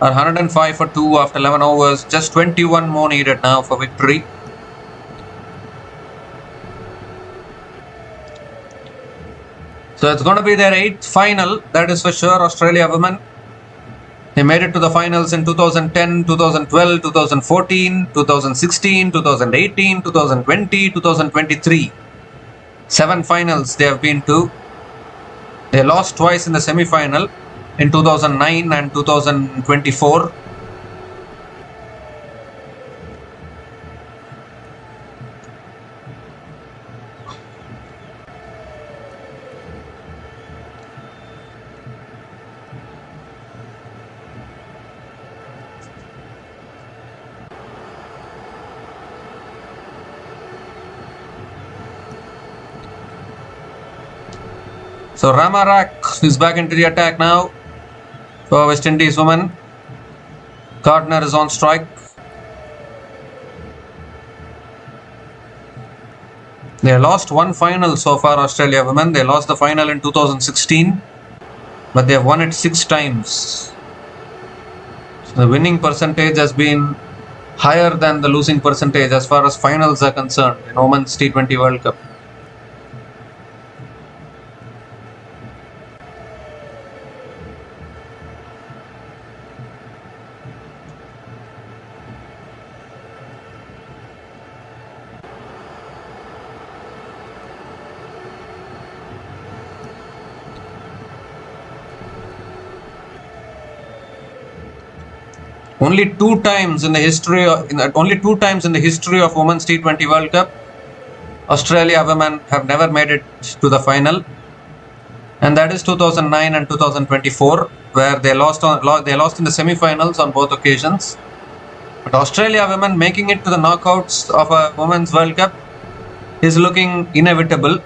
are 105 for 2 after 11 overs. Just 21 more needed now for victory. So it's going to be their 8th final, that is for sure. Australia women, they made it to the finals in 2010, 2012, 2014, 2016, 2018, 2020, 2023. 7 finals they have been to. They lost twice in the semi-final in 2009 and 2024. So Ramarak is back into the attack now for West Indies women. Gardner is on strike. They lost 1 final so far, Australia women. They lost the final in 2016, but they have won it 6 times. So the winning percentage has been higher than the losing percentage as far as finals are concerned in Women's T20 World Cup. Only 2 times in the history of Women's T20 World Cup, Australia women have never made it to the final, and that is 2009 and 2024, where they lost in the semi-finals on both occasions. But Australia women making it to the knockouts of a Women's World Cup is looking inevitable.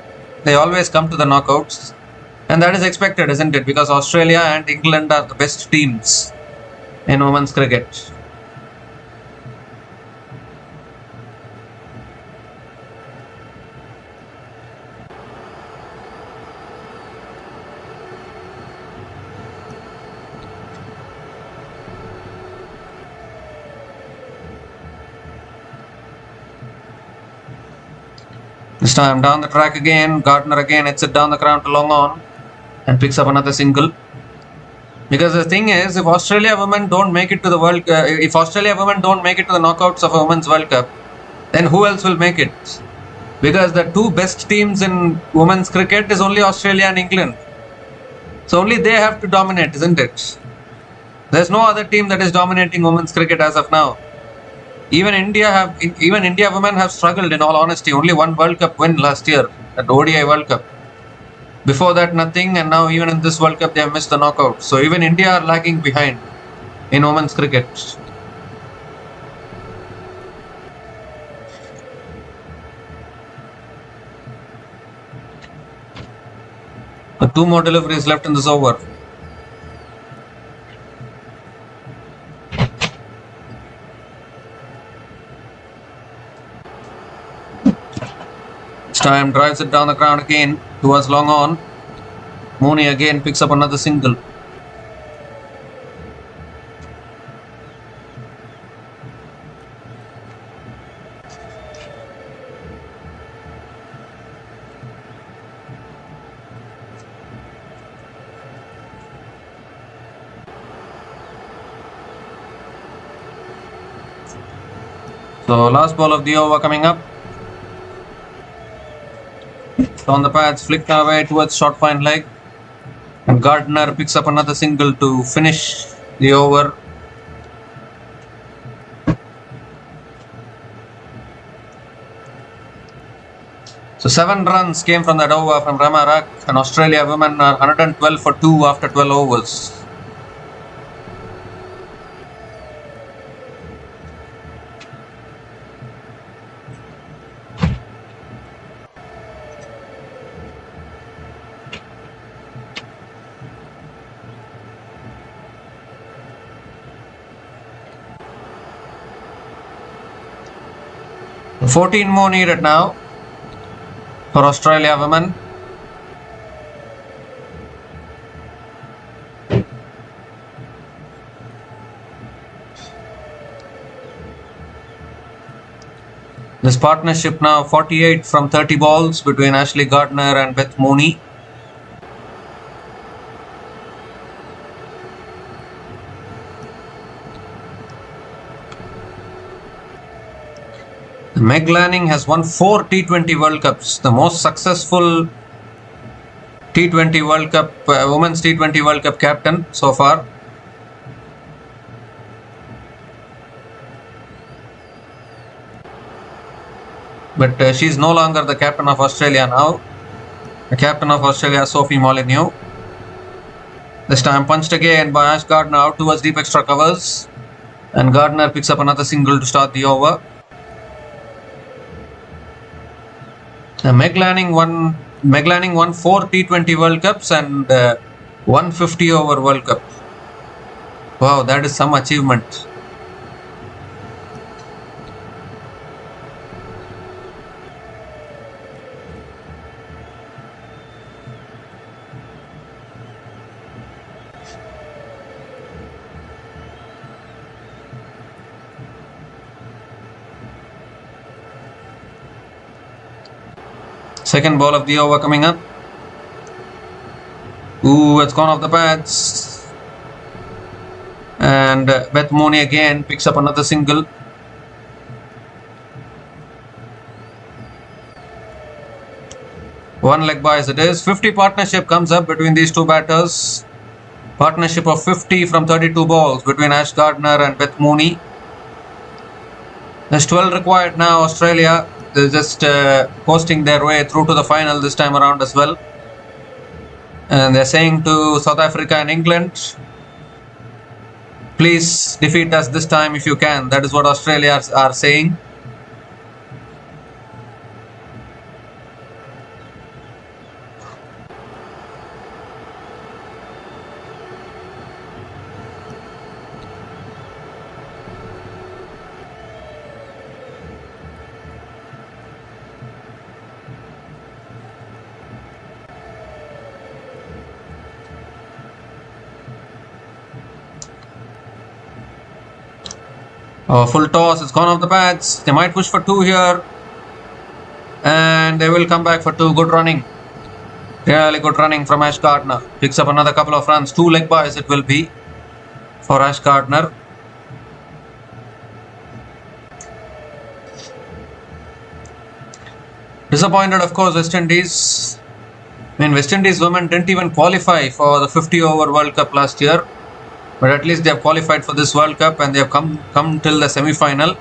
They always come to the knockouts, and that is expected, isn't it? Because Australia and England are the best teams in women's cricket. This time down the track again. Gardner again hits it down the ground to long on and picks up another single. Because the thing is, if Australia women don't make it to the knockouts of a Women's World Cup, then who else will make it? Because the 2 best teams in women's cricket is only Australia and England. So only they have to dominate, isn't it? There's no other team that is dominating women's cricket as of now. Even India women have struggled, in all honesty. Only 1 World Cup win last year at ODI World Cup. Before that, nothing, and now even in this World Cup they have missed the knockout. So even India are lagging behind in women's cricket. The 2 more deliveries left in this over. This time drives it down the ground again towards long on. Mooney again picks up another single. So last ball of the over coming up. On the pads, flicked away towards short fine leg, and Gardner picks up another single to finish the over. So 7 runs came from that over from Ramarak, and Australia women are 112 for 2 after 12 overs. Fourteen more needed now for Australia women. This partnership now 48 from 30 balls between Ashley Gardner and Beth Mooney. Meg Lanning has won 4 T20 World Cups, the most successful T20 World Cup, Women's T20 World Cup captain so far. But she is no longer the captain of Australia now. The captain of Australia is Sophie Molyneux. This time punched again by Ash Gardner out towards deep extra covers. And Gardner picks up another single to start the over. Meg Lanning won 4 T20 World Cups and 150 over World Cup. Wow, that is some achievement. Second ball of the over coming up. Ooh, it's gone off the pads. And Beth Mooney again picks up another single. One leg by as it is. 50 partnership comes up between these two batters. Partnership of 50 from 32 balls between Ash Gardner and Beth Mooney. There's 12 required now. Australia, they're just coasting their way through to the final this time around as well. And they're saying to South Africa and England, please defeat us this time if you can. That is what Australia are saying. Full toss, it's gone off the pads. They might push for 2 here. And they will come back for 2. Good running. Really good running from Ash Gardner. Picks up another couple of runs. 2 leg bys it will be for Ash Gardner. Disappointed, of course, West Indies. I mean, West Indies women didn't even qualify for the 50 over World Cup last year. But at least they have qualified for this World Cup and they have come till the semi-final.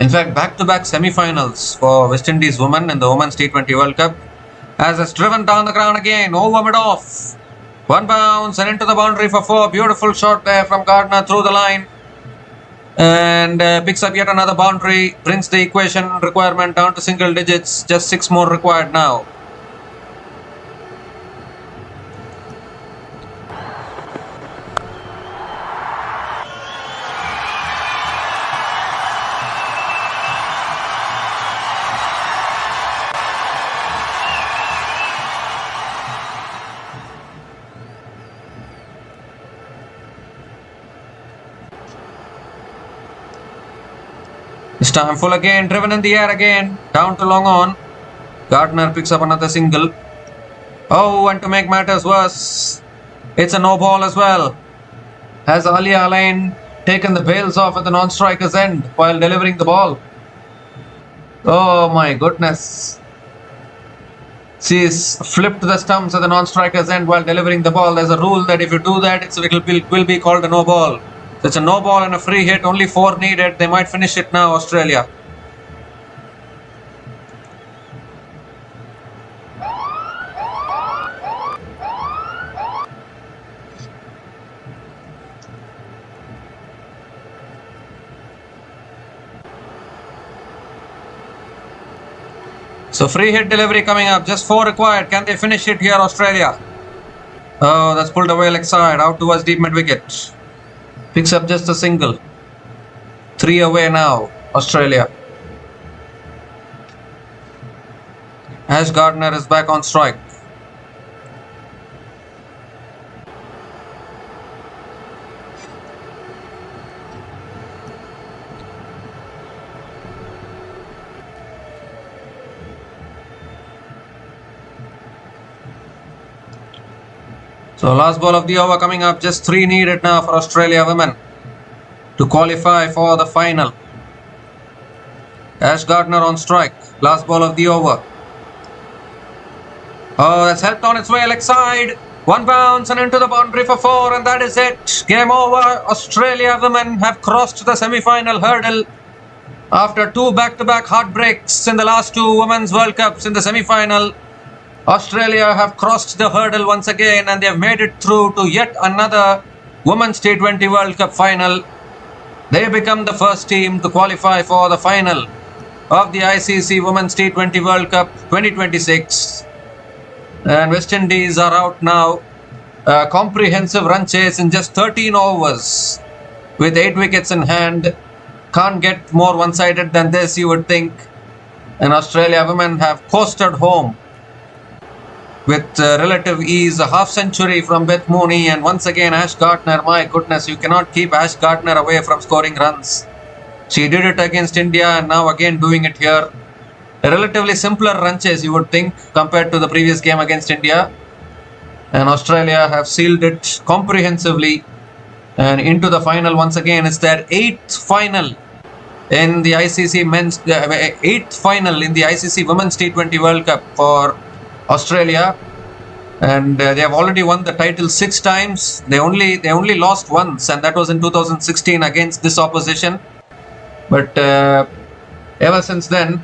In fact, back-to-back semi-finals for West Indies women in the Women's T20 World Cup. As it's driven down the ground again, over mid-off. 1 bounce and into the boundary for 4. Beautiful shot there from Gardner through the line. And picks up yet another boundary. Brings the equation requirement down to single digits. Just 6 more required now. This time full again, driven in the air again, down to long on. Gardner picks up another single. Oh, and to make matters worse, it's a no ball as well. Has Alia Alain taken the bails off at the non-striker's end while delivering the ball? Oh my goodness. She's flipped the stumps at the non-striker's end while delivering the ball. There's a rule that if you do that, it will be called a no ball. It's a no ball and a free hit, only 4 needed. They might finish it now, Australia. So free hit delivery coming up. Just 4 required. Can they finish it here, Australia? Oh, that's pulled away leg side. Out towards deep mid wicket. Picks up just a single. 3 away now, Australia. Ash Gardner is back on strike. So last ball of the over coming up. Just 3 needed now for Australia women to qualify for the final. Ash Gardner on strike. Last ball of the over. Oh, that's helped on its way leg side. 1 bounce and into the boundary for 4, and that is it. Game over. Australia women have crossed the semi-final hurdle after 2 back-to-back heartbreaks in the last 2 Women's World Cups in the semi-final. Australia have crossed the hurdle once again, and they have made it through to yet another Women's T20 World Cup final. They become the first team to qualify for the final of the ICC Women's T20 World Cup 2026. And West Indies are out now. A comprehensive run chase in just 13 overs with 8 wickets in hand. Can't get more one-sided than this, you would think. And Australia women have coasted home with relative ease. A half century from Beth Mooney, and once again Ash Gardner. My goodness, you cannot keep Ash Gardner away from scoring runs. She did it against India and now again doing it here. A relatively simpler run chase, you would think, compared to the previous game against India. And Australia have sealed it comprehensively and into the final once again. It's their 8th final in the ICC men's 8th final in the ICC Women's T20 World Cup for Australia, and they have already won the title 6 times. They only lost once, and that was in 2016 against this opposition. But ever since then,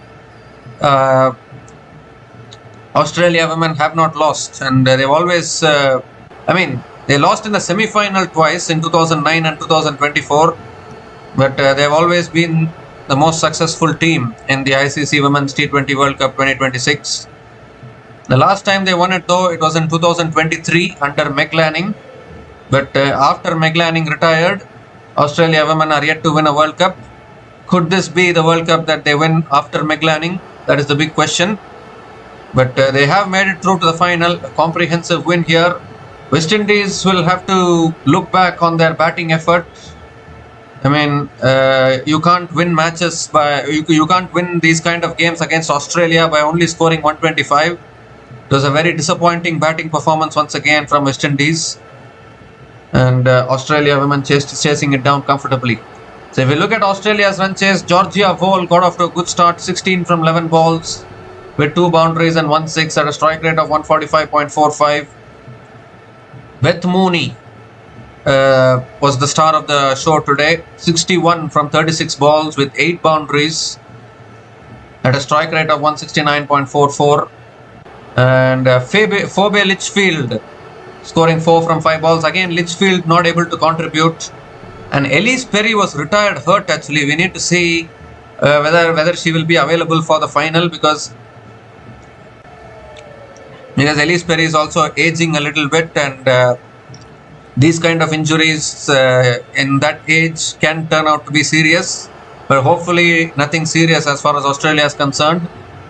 Australia women have not lost, and they've always they lost in the semi-final twice in 2009 and 2024, but they've always been the most successful team in the ICC Women's T20 World Cup 2026. The last time they won it, though, it was in 2023 under Meg Lanning. But after Meg Lanning retired, Australia women are yet to win a World Cup. Could this be the World Cup that they win after Meg Lanning? That is the big question. But they have made it through to the final. A comprehensive win here. West Indies will have to look back on their batting effort. You can't win matches by you can't win these kind of games against Australia by only scoring 125. It was a very disappointing batting performance once again from West Indies, and Australia women chasing it down comfortably. So if we look at Australia's run chase, Georgia Vole got off to a good start, 16 from 11 balls with 2 boundaries and 1 6 at a strike rate of 145.45. Beth Mooney was the star of the show today, 61 from 36 balls with 8 boundaries at a strike rate of 169.44. And Phoebe Litchfield scoring 4 from 5 balls. Again, Litchfield not able to contribute. And Elise Perry was retired hurt actually. We need to see whether she will be available for the final, because Elise Perry is also aging a little bit, and these kind of injuries in that age can turn out to be serious. But hopefully nothing serious as far as Australia is concerned.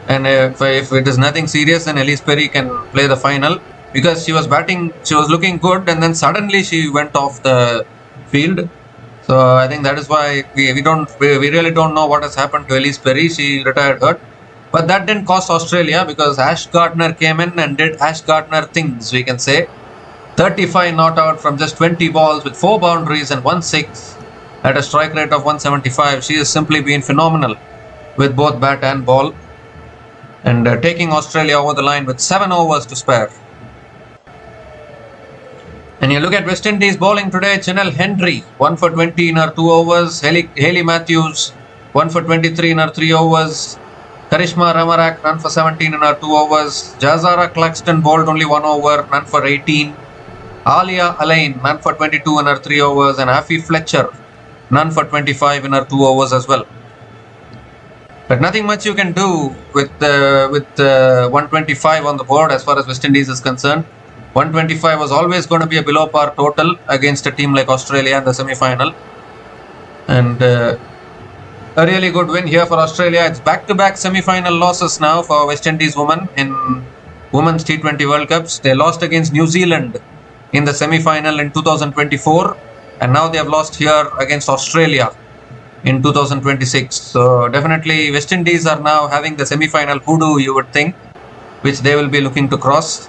And if it is nothing serious, then Elise Perry can play the final, because she was batting, she was looking good, and then suddenly she went off the field. So I think that is why we really don't know what has happened to Elise Perry. She retired hurt, but that didn't cost Australia, because Ash Gardner came in and did Ash Gardner things, we can say. 35 not out from just 20 balls with 4 boundaries and 1 6 at a strike rate of 175. She has simply been phenomenal with both bat and ball, and taking Australia over the line with 7 overs to spare. And you look at West Indies bowling today. Chanel Hendry 1 for 20 in her 2 overs. Hayley Matthews 1 for 23 in her 3 overs. Karishma Ramarak none for 17 in her 2 overs. Jazara Claxton bowled only 1 over, none for 18. Alia Alain none for 22 in her 3 overs, and Afi Fletcher none for 25 in her 2 overs as well. But nothing much you can do with 125 on the board as far as West Indies is concerned. 125 was always going to be a below par total against a team like Australia in the semi-final. And a really good win here for Australia. It's back-to-back semi-final losses now for West Indies women in Women's T20 World Cups. They lost against New Zealand in the semi-final in 2024. And now they have lost here against Australia in 2026. So definitely West Indies are now having the semi-final hoodoo, you would think, which they will be looking to cross.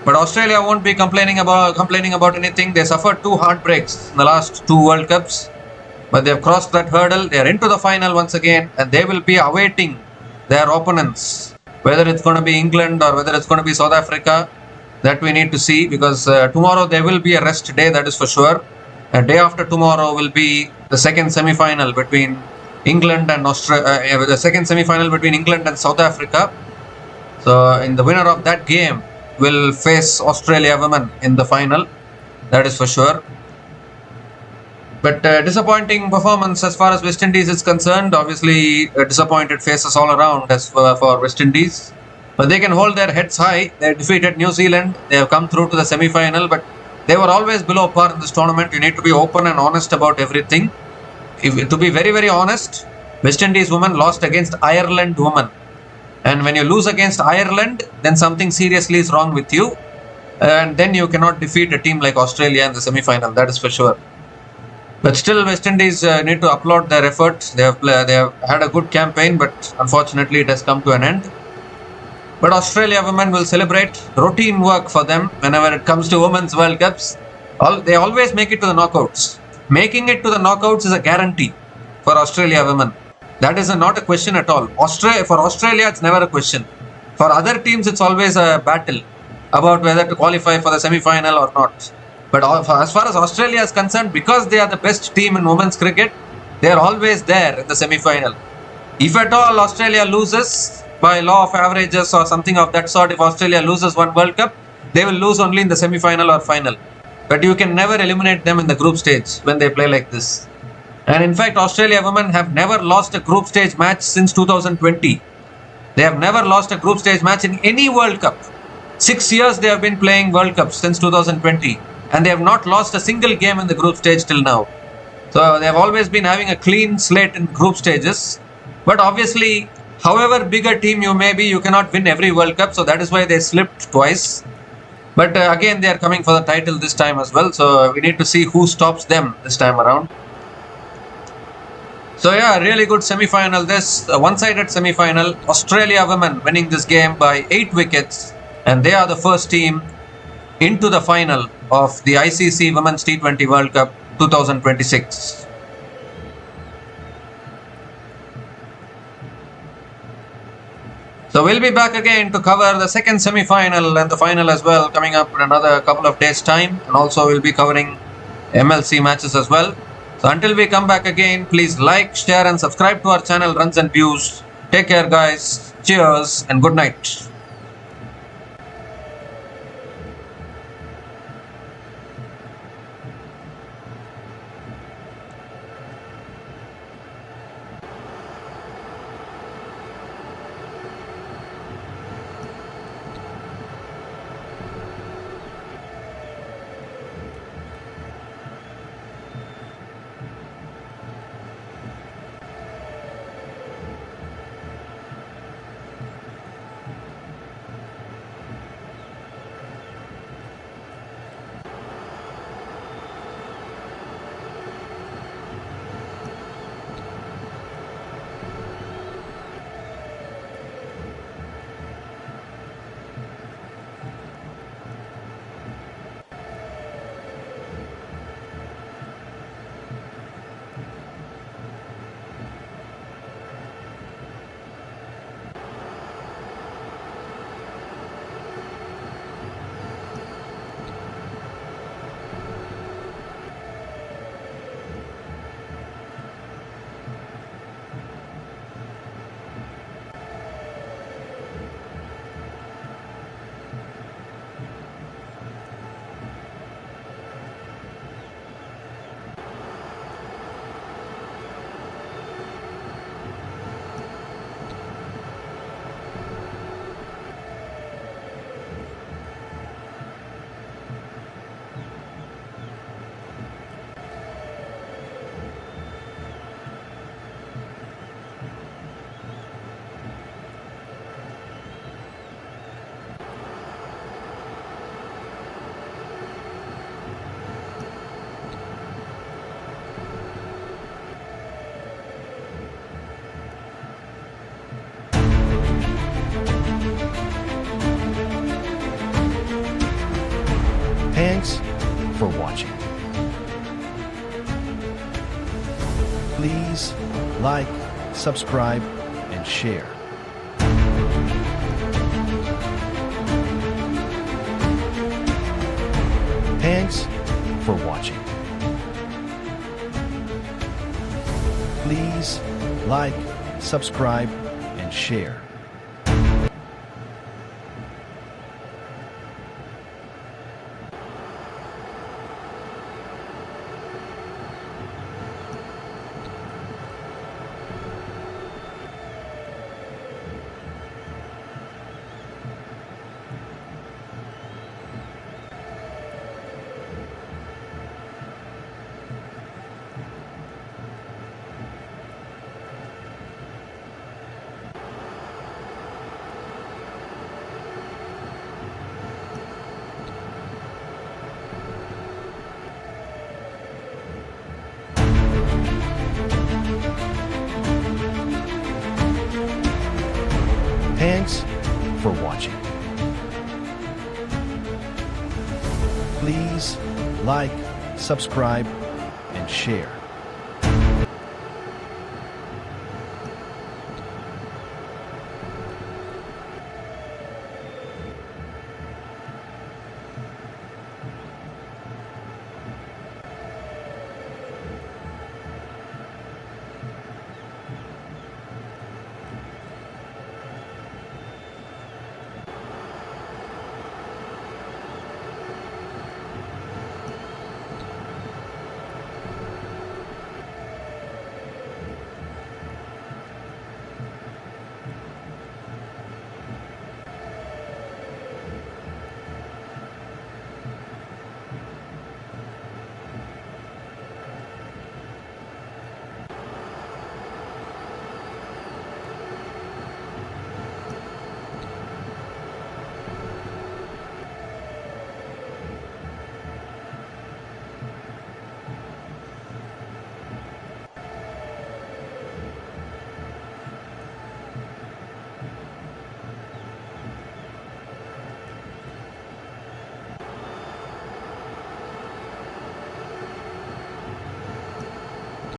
But Australia won't be complaining about anything. They suffered 2 heartbreaks in the last 2 World Cups, but they have crossed that hurdle. They are into the final once again, and they will be awaiting their opponents, whether it's going to be England or whether it's going to be South Africa. That we need to see, because tomorrow there will be a rest day, that is for sure. A day after tomorrow will be the second semi-final between England and the second semi-final between England and South Africa. So, in the winner of that game will face Australia women in the final. That is for sure. But disappointing performance as far as West Indies is concerned. Obviously, disappointed faces all around as for West Indies. But they can hold their heads high. They defeated New Zealand. They have come through to the semi-final, but they were always below par in this tournament. You need to be open and honest about everything. To be very, very honest, West Indies women lost against Ireland women. And when you lose against Ireland, then something seriously is wrong with you. And then you cannot defeat a team like Australia in the semi-final. That is for sure. But still, West Indies need to applaud their efforts. They have had a good campaign, but unfortunately it has come to an end. But Australia women will celebrate. Routine work for them whenever it comes to Women's World Cups. They always make it to the knockouts. Making it to the knockouts is a guarantee for Australia women. That is not a question at all. For Australia, it's never a question. For other teams, it's always a battle about whether to qualify for the semi-final or not. But as far as Australia is concerned, because they are the best team in women's cricket, they are always there in the semi-final. If at all Australia loses, by law of averages or something of that sort, if Australia loses one World Cup, they will lose only in the semi-final or final. But you can never eliminate them in the group stage when they play like this. And in fact, Australia women have never lost a group stage match since 2020. They have never lost a group stage match in any World Cup. 6 years they have been playing World Cups since 2020. And they have not lost a single game in the group stage till now. So they have always been having a clean slate in group stages. But obviously, however big a team you may be, you cannot win every World Cup. So that is why they slipped twice. But again, they are coming for the title this time as well. So we need to see who stops them this time around. So yeah, really good semi-final. This one-sided semi-final. Australia women winning this game by 8 wickets. And they are the first team into the final of the ICC Women's T20 World Cup 2026. So we'll be back again to cover the second semi-final and the final as well, coming up in another couple of days' time. And also we'll be covering MLC matches as well. So until we come back again, please like, share and subscribe to our channel Runs and Views. Take care guys. Cheers and good night. for watching. Please like, subscribe, and share. Thanks for watching. Please like, subscribe, and share. Thanks for watching. Please like, subscribe, and share.